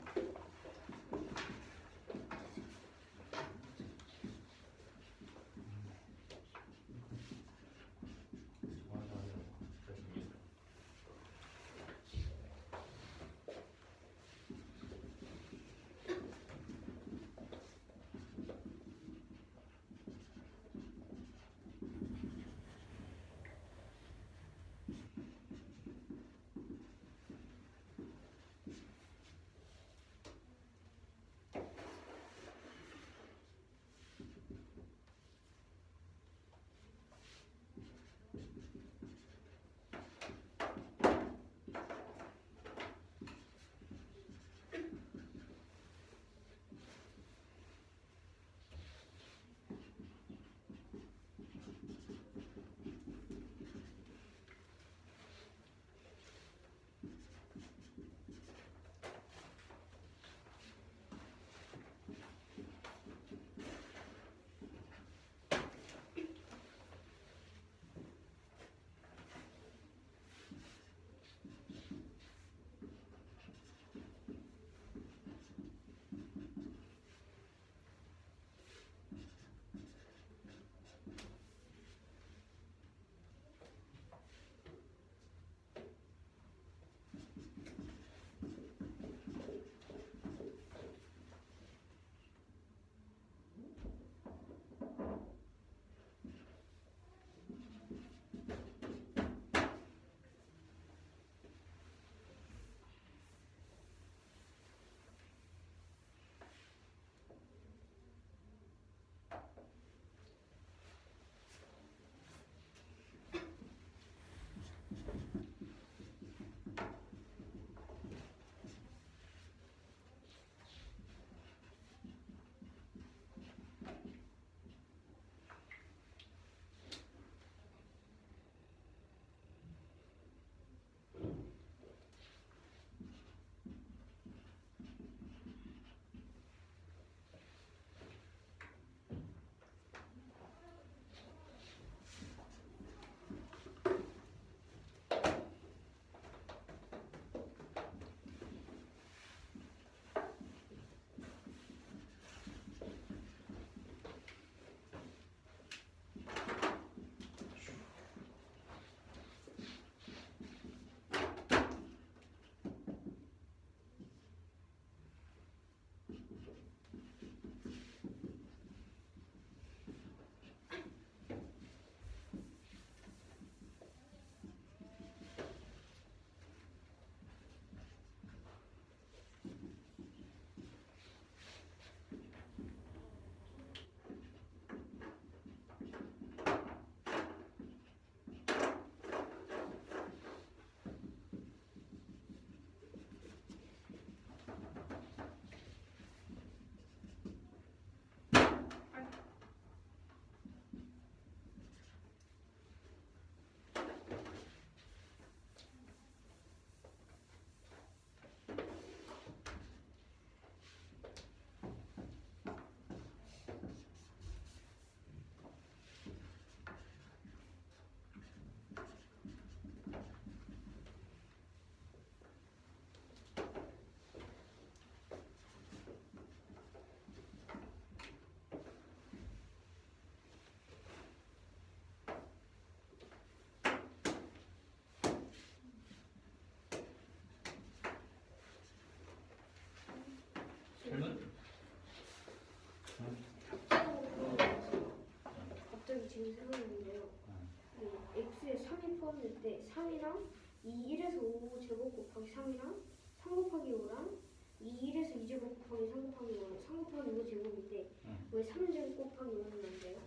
지금 생각했는데요. 응. 이 x에 3이 포함될 때 3이랑 2 1에서 5 제곱 곱하기 3이랑 3 곱하기 5랑 2 1에서 2 제곱 곱하기 3 곱하기 5랑 3 곱하기 5 제곱인데 응. 왜 3 제곱 곱하기 5는 안 돼요?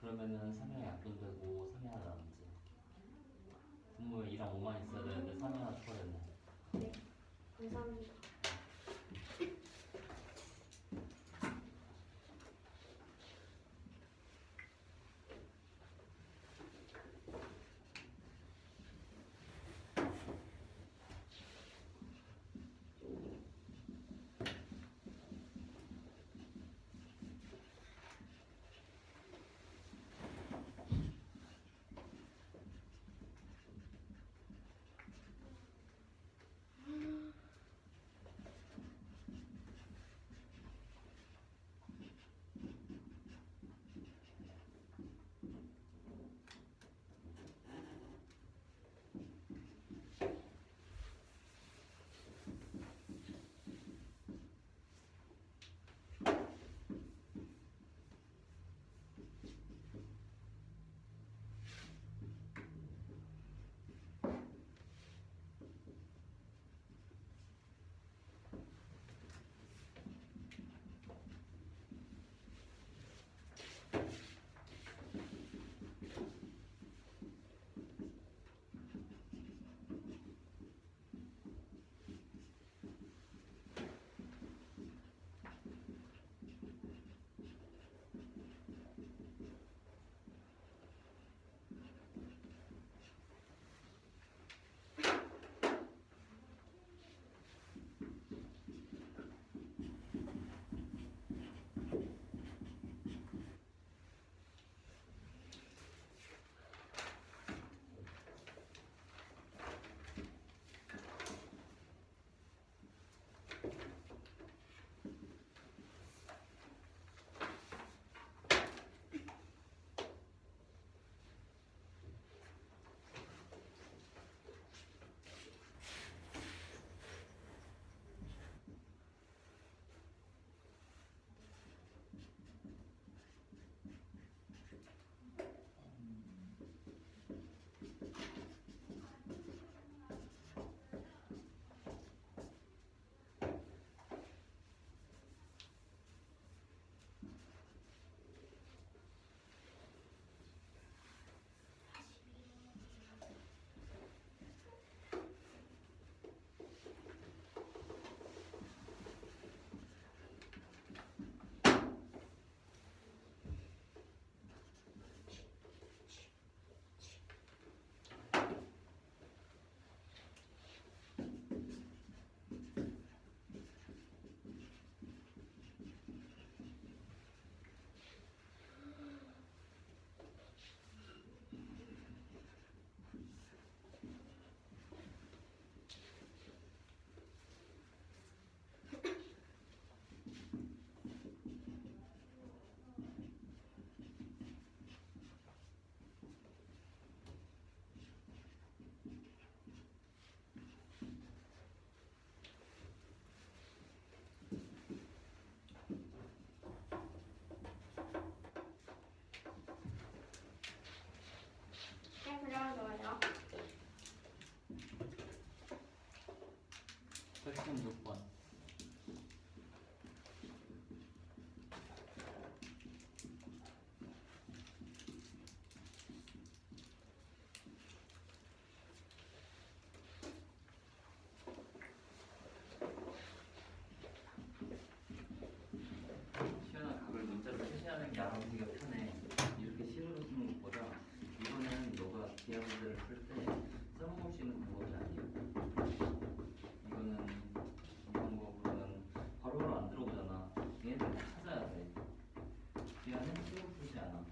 그러면은 3이 약분되고 3이 하나 남지. 분모에 2랑 5만 있어야 되는데 3이 하나 추가됐네. 네. 감사합니다. 그냥 넣어요. 86번. 시연아 각을 문자로 표시하는 게 알아보기가 편해. 이렇게 시로 쓰는 것보다 이거는 너가 기하 문제를 풀 때 써먹을 수 있는 방법이 아니야. 이거는 이 방법으로는 바로바로 안 들어오잖아. 얘네들 찾아야 돼. 기하는 시로 풀지 않아.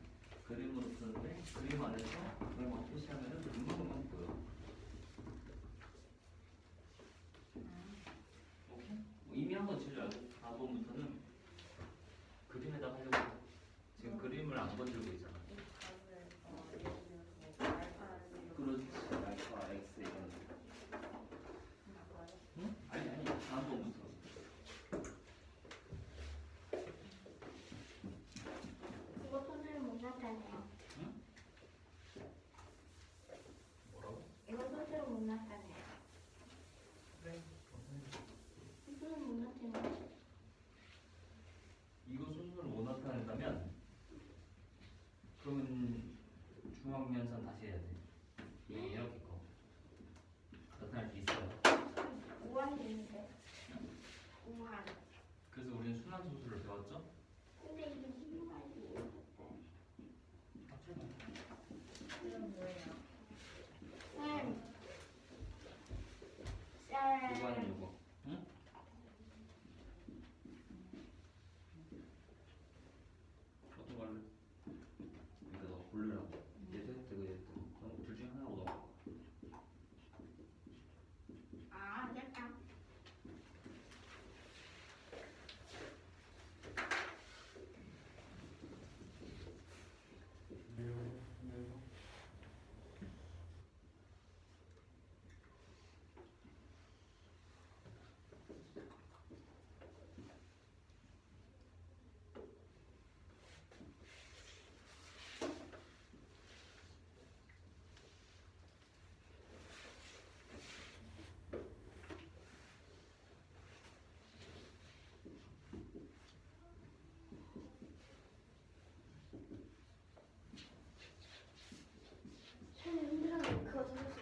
그림으로 쓰는데 그림 안에서 그걸 막 표시하면은 금방금방 보여. 오케이? 뭐 이미 한번 지으려 4번부터는 그림에다 하려고 해. 지금 그림을 안 건들고 있잖아. 이 값을 예를 들어서 뭐 알파라는 그렇지. 알파, X 이런 거. 응? 아니 4번부터. 이거 선생님 못 나타내요. 응? 공한. 그래서 우리는 순환소수를 배웠죠? 근데 이게 무슨 말이에요? 이건 뭐예요? 요거 아니면 요거. 응? 어떤 거 할래? 그러니까 너 고르라고. 얘도 되고 얘도 되고. 둘 중에 하나로 넣어. 아, 됐다. 손이 흔들었는데 그거 찾았어.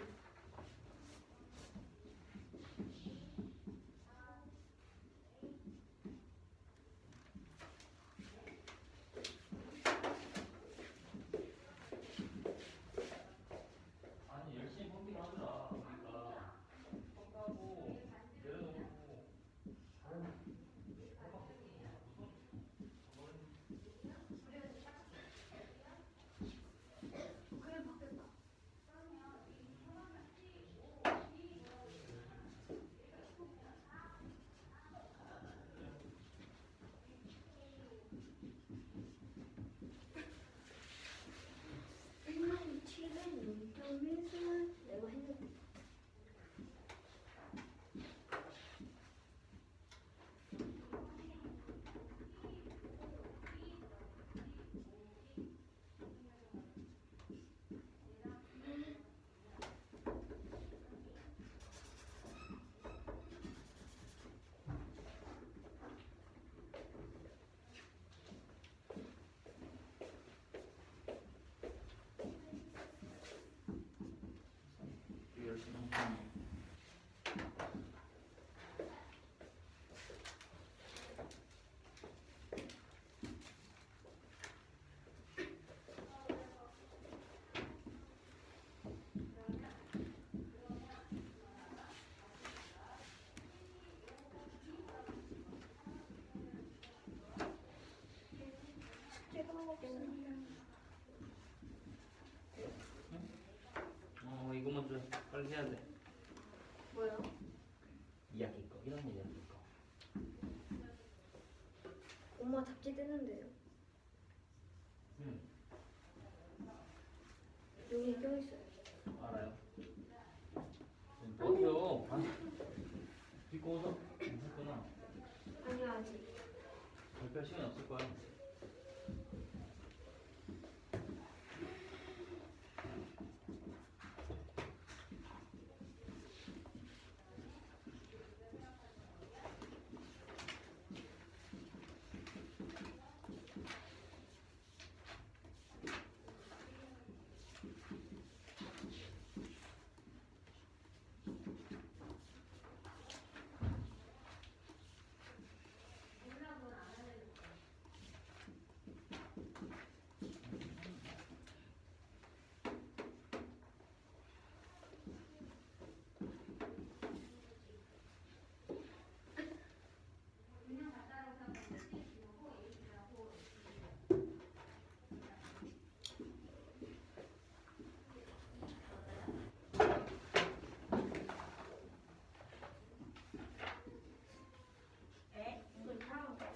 아니 열심히 펌핑 하느라 그러니까 펌핑하고 내려놓고 그래 바뀌었다. 치는 눈동에서 내가 했는데. 열심히 펌핑. 숙제가 없습니다. 이거 먼저 빨리 해야 돼. 뭐요? 이야기 거 이런 이야기 거. 엄마 잡지 뜯는데요. 응. 여기 껴있어요. 알아요. 뭐요? 빗고 오서 했구나. 아니요 아직. 발표할 시간이 없을 거야. 에? 이거 이상한데?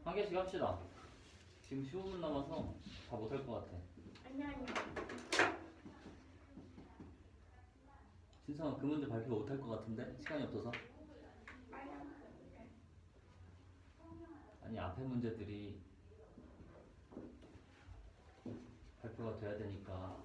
한 개씩 합시다. 지금 15분 남아서 다 못할 것 같아. 아니야. 신성아 그 문제 발표 못할 것 같은데 시간이 없어서. 아니 앞에 문제들이 발표가 돼야 되니까.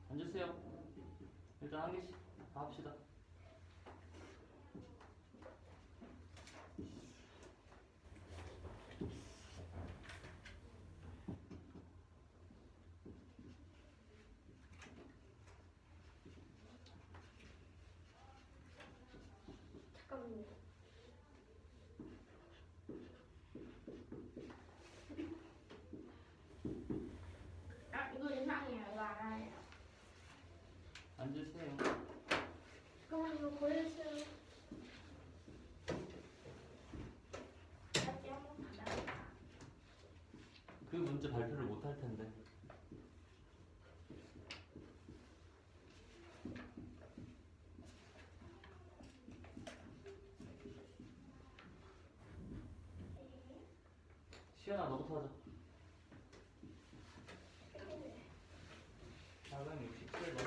앉으세요. 일단 한 개씩 다 합시다. 잠깐만요. 아, 이거 이상해요. 이거 알아요. 앉으세요. 잠깐만요. 걸렸어요. 다시 한번 받아볼까? 그 문제 발표를 못 할 텐데. 시연아 너부터 하자. 467번.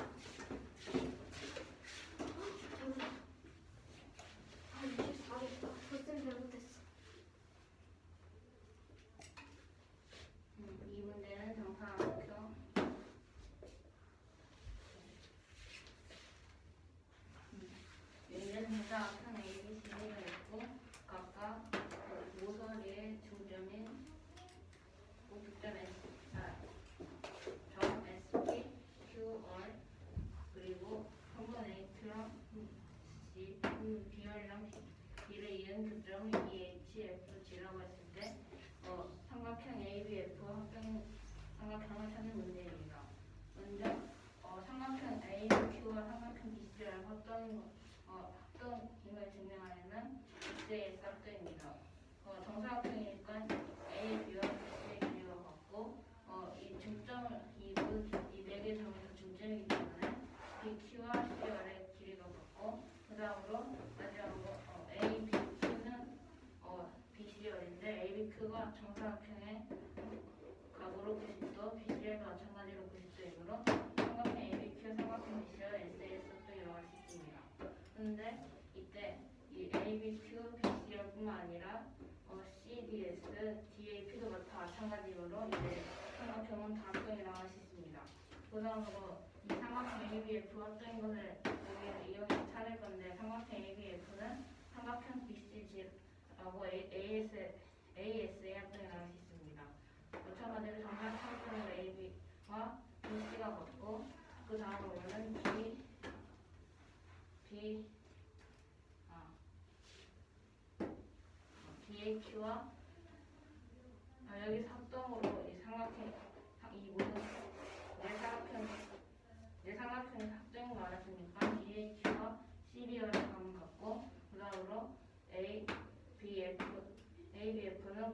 아, 24겠다. 벌써 잘못했어. 이 문제는 정사각형 얘는 정사각형 ABC가 있고 각각 모서리의 중점인 꼭지점 점 SP, QR 그리고 한 번에 Q랑 C, B열이랑 D를 이은 교점 EHFG라고 했을 때 삼각형 ABF 삼각형을 찾는 문제입니다. 먼저 삼각형 ABQ와 삼각형 BC를 합동임을 증명하려면 BC의 싹도입니다. 정사각형이니까 AB와 BC의 길이가 같고 이 중점을 이 네 개 점에서 중점이기 때문에 BQ와 CR의 길이가 같고 그 다음으로 마지막으로 ABQ는 BC열인데 ABQ가 정사각형의 각으로 90도, BC열도 마찬가지로 90도이므로 삼각형 ABQ, 삼각형 BC열, SAS 싹도이라고 할 수 있습니다. 그런데 이때 이 ABQ, BC열뿐만 아니라 CDS, DAP도 마찬가지로 이제 삼각형은 다합동이라고 할 수 있습니다. 그 다음으로 이 삼각형 ABF 합동인 것을 여기에서 이용해서 찾을 건데 삼각형 ABF는 삼각형 BCG라고 AS의 합동이라고 할 수 있습니다. 마찬가지로 정사각형으로 AB와 BC가 같고 그 다음으로는 DAQ와 여기서 합동으로 이 삼각형 이 모든 내 삼각형이 합동인 거 알았으니까 DAQ와 CB열의 감은 같고 그 다음으로 ABF는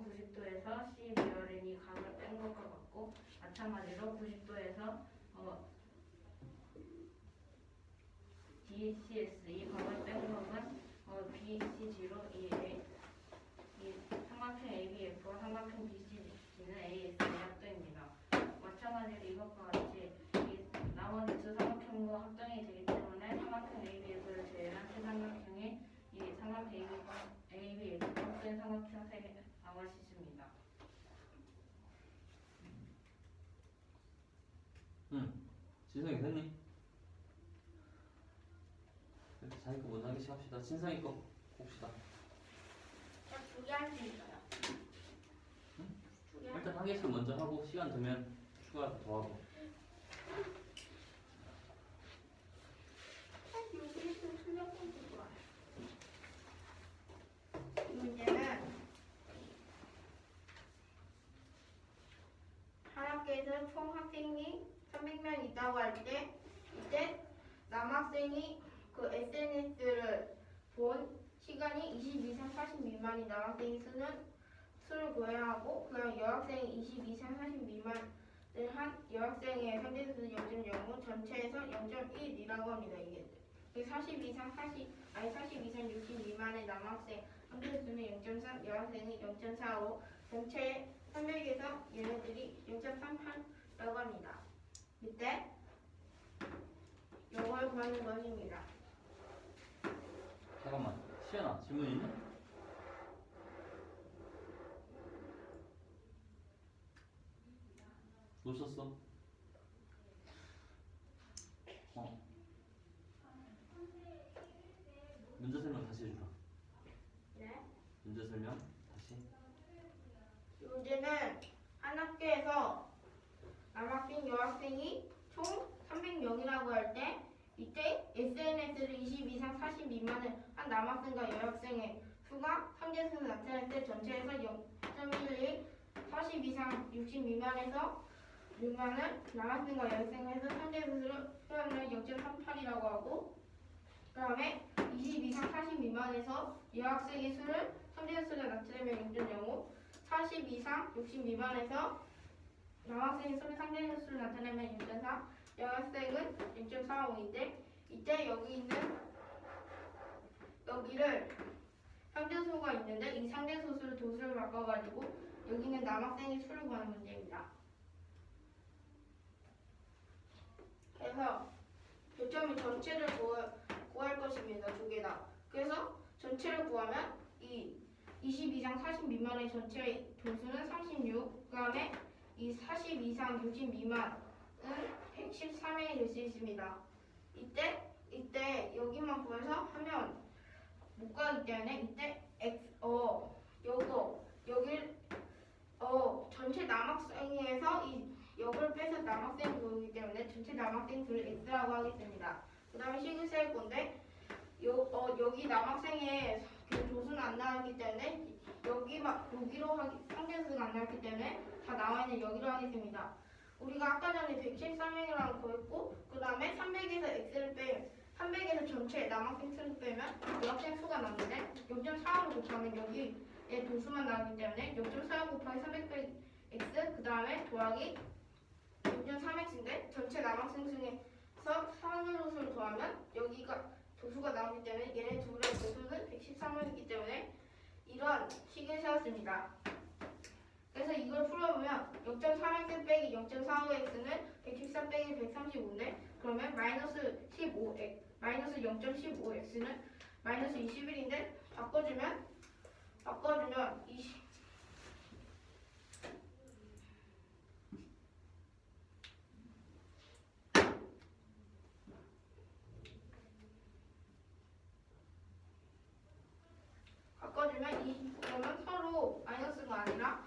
90도에서 CB열의 이 각을 뺀 것과 같고 마찬가지로 90도에서 DCS 이 각을 뺀 것은 BCG로 이 삼각형 ABF와 삼각형 BCG는 AS의 합동입니다. 마찬가지로 이것과 같이 이 나머지 두 삼각형도 합동이 되기 때문에 삼각형 ABF를 제외한 세 삼각형이 이 삼각형 ABF 합동인 삼각형 3개라고 할 수 있습니다. 진성이 됐니? 이렇게 자기 거 먼저 한 개씩 합시다. 진성이 거 봅시다. 두개 할 수 있어요. 응? 두 개. 일단 한 개씩 먼저 하고 시간 되면 추가 더 하고. 여기 좀 틀렸던 거 좋아요. 이 문제는 한 학교에서 총 학생이 300명 있다고 할 때 이때 남학생이 그 SNS를 본 시간이 22세 40 미만인 남학생의 수를 구해야 하고 그다음 여학생이 22세 40 미만의 한 여학생의 상대수는 0.05 전체에서 0.1이라고 합니다. 이게 40 이상 60 미만의 남학생 상대수는 0.3 여학생이 0.45 전체 300에서 얘네들이 0.38라고 합니다. 이때 이걸 구하는 것입니다. 잠깐만. 시연아, 질문 있냐? 놓쳤어? 문제 설명 다시 해주라. 네. 문제 설명 다시. 이 문제는 한 학교에서 남학생, 여학생이 총 300명이라고 할 때 이때 SNS를 20 이상 40 미만의 한 남학생과 여학생의 수가 상대수로 나타날 때 전체에서 0.11 40 이상 60 미만에서 미만은 남학생과 여학생을 해서 상대수를 표현을 0.38이라고 하고 그 다음에 20 이상 40 미만에서 여학생의 수를 상대수로 나타내면 0.05 40 이상 60 미만에서 남학생의 수를 상대수로 나타내면 0.4 여학생은 0.45인데 이때 여기 있는 여기를 상대수가 있는데 이 상대수를 도수를 바꿔가지고 여기는 남학생의 수를 구하는 문제입니다. 그래서 교점이 전체를 구할 것입니다. 두 개 다. 그래서 전체를 구하면 이 20 이상 40 미만의 전체 도수는 36, 그 다음에 이 40 이상 60 미만은 113명이 될 수 있습니다. 이때 여기만 구해서 하면 못 가기 때문에 이때 전체 남학생에서 이 역을 빼서 남학생 구하기 때문에 전체 남학생 수를 x라고 하겠습니다. 그 다음에 식을 세울 건데 여기 남학생의 그 조수는 안 나왔기 때문에 여기로 상대수가 안 나왔기 때문에 다 나와있는 여기로 하겠습니다. 우리가 아까 전에 113명이라고 구했고 그 다음에 300에서 x를 빼면 300에서 전체 남학생 수를 빼면 여학생 수가 나오는데 0.45로 곱하면 여기에 도수만 나오기 때문에 0.45 곱하기 300 빼기 x 그 다음에 더하기 0.3x인데 전체 남학생 중에서 상대수를 더하면 여기가 도수가 나오기 때문에 얘네 둘의 도수는 113명이기 때문에 이런 식을 세웠습니다. 그래서 이걸 풀어보면 0.3x 빼기 0.45x는 114 빼기 135인데 그러면 마이너스 0.15x는 마이너스 21인데 바꿔주면 그러면 서로 마이너스가 아니라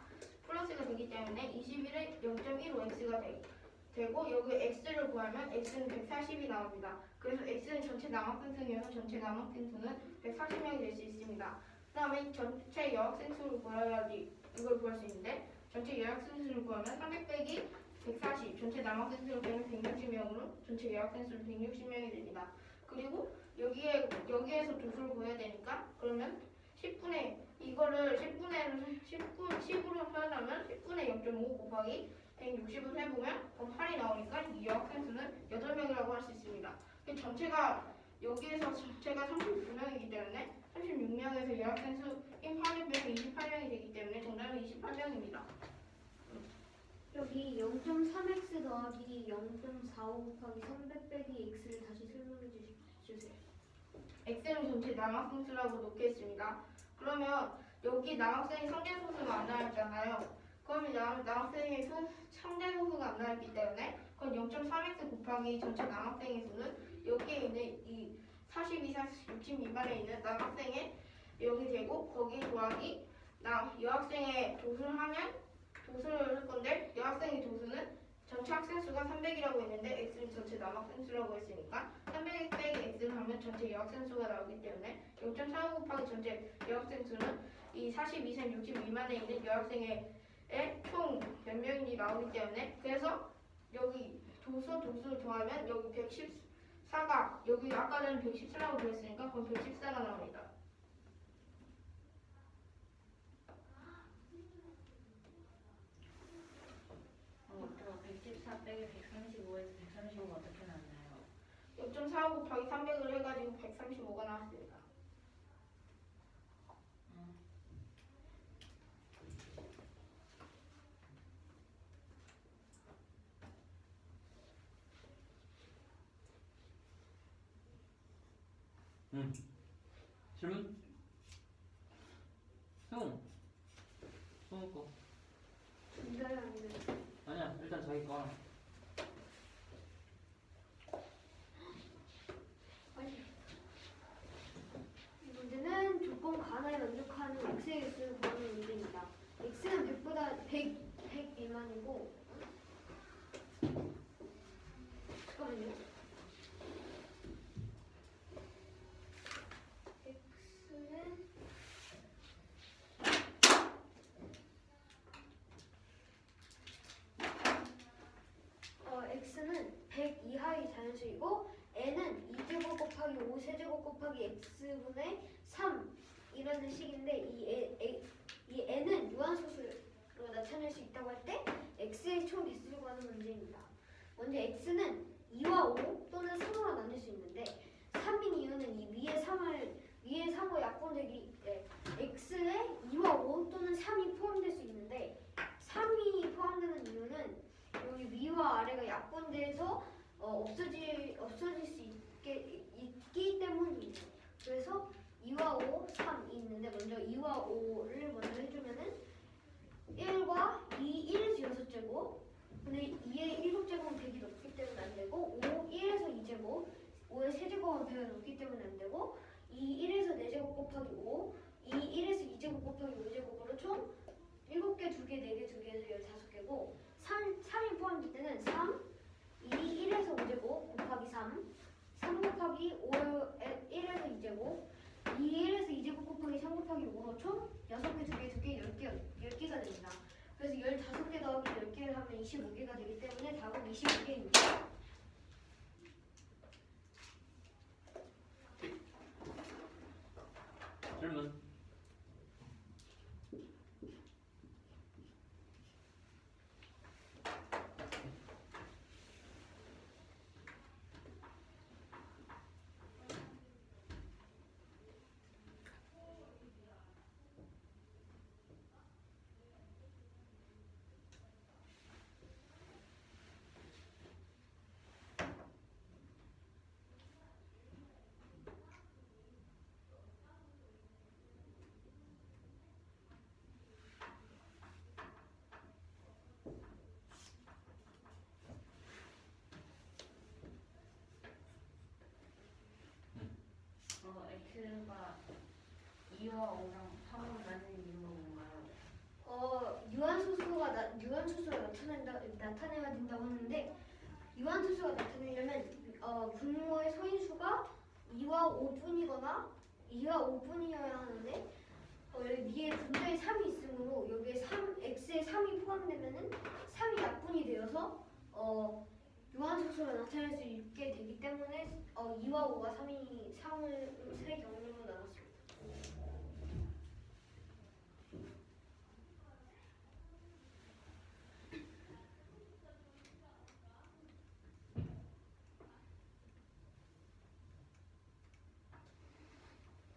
플러스가 되기 때문에 21에 0.15x가 되고 여기 x를 구하면 x는 140이 나옵니다. 그래서 x는 전체 남학생 수이어서 전체 남학생 수는 140명이 될 수 있습니다. 그 다음에 전체 여학생 수를 구해야지 이걸 구할 수 있는데 전체 여학생 수를 구하면 300 빼기 140 전체 남학생 수를 빼면 160명으로 전체 여학생 수는 160명이 됩니다. 그리고 여기에서 도수를 구해야 되니까 그러면 10으로 표현하면 10분의 0.5 곱하기 160을 해보면 8이 나오니까 이 여학생 수는 8명이라고 할 수 있습니다. 여기에서 전체가 39명이기 때문에 36명에서 여학생 수인 8을 빼면 28명이 되기 때문에 정답은 28명입니다. 여기 0.3x 더하기 0.45 곱하기 300 빼기 x를 다시 설명해 주세요. x는 전체 남학생 수라고 놓겠습니다. 그러면 여기 남학생이 상대소수가 안 나왔잖아요. 그러면 남학생의 상대소수가 안 나왔기 때문에 그건 0.3x 곱하기 전체 남학생의 수는 여기에 있는 이 40 이상 60 미만에 있는 남학생의 여기 되고 거기 더하기 여학생의 도수를 할 건데 여학생의 도수는 전체 학생 수가 300이라고 했는데 x는 전체 남학생 수라고 했으니까 300 빼기 x를 하면 전체 여학생 수가 나오기 때문에 0.45 곱하기 전체 여학생 수는 이 40 이상 60 미만에 있는 여학생의 총 몇 명인지 나오기 때문에 그래서 여기 도수를 더하면 여기 114가 여기 아까 전에 114라고 그랬으니까 그건 114가 나옵니다. 저 134 빼기 135에서 135가 어떻게 나왔나요? 0.45 곱하기 300을 해가지고 135가 나왔습니다. 질문? 승우 거. 준비하려 하는데 아니야, 일단 자기 거 하나. 아니 이 문제는 조건 가나에 만족하는 x의 x를 구하는 문제입니다. x는 100보다 100 미만이고 잠깐만요. x는 100 이하의 자연수이고 n은 2제곱 곱하기 5세제곱 곱하기 x분의 3이라는 식인데 이 n은 유한소수로 나타낼 수 있다고 할 때 x의 총 개수를 구하는 문제입니다. 먼저 x는 2와 5 또는 3으로 나눌 수 있는데 3인 이유는 이 위에 3과 약분되기 x에 2와 5 또는 3이 포함될 수 있는데 3이 포함되는 이유는 여기 위와 아래가 약분돼서 없어질 수 있기 때문이에요. 그래서 2와 5, 3이 있는데 먼저 2와 5를 먼저 해주면은 1과 2, 1에서 6제곱 근데 2의 7제곱은 100이 넘기 때문에 안 되고 5, 1에서 2제곱 5의 세제곱은 100이 넘기 때문에 안 되고 2, 1에서 4제곱 곱하기 5 2, 1에서 2제곱 곱하기 5제곱으로 총 7개, 2개, 4개, 2개에서 15개고 3이 포함될 때는 3, 2, 1에서 5제곱 곱하기 3 곱하기 5, 1에서 2제곱 2, 1에서 2제곱 곱하기 3 곱하기 5로 총 6개, 2개, 2개, 10개가 됩니다. 그래서 15개 더하기 10개를 하면 25개가 되기 때문에 답은 25개입니다. 질문? x가 2와 5랑 3으로 나뉘는 이유가 뭔가요? 유한소수가 나타내야 된다고 하는데 유한소수가 나타내려면 분모의 소인수가 2와 5뿐이거나 2와 5뿐이어야 하는데 여기 위에 분자에 3이 있으므로 여기에 x에 3이 포함되면은 3이 약분이 되어서 유한소수가 나타낼 수 있게 되기 때문에 2와 5가 3을 세 경우로 나눴습니다.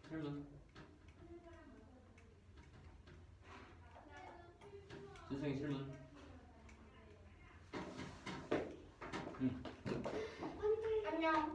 질문? 진성이 질문? 안녕.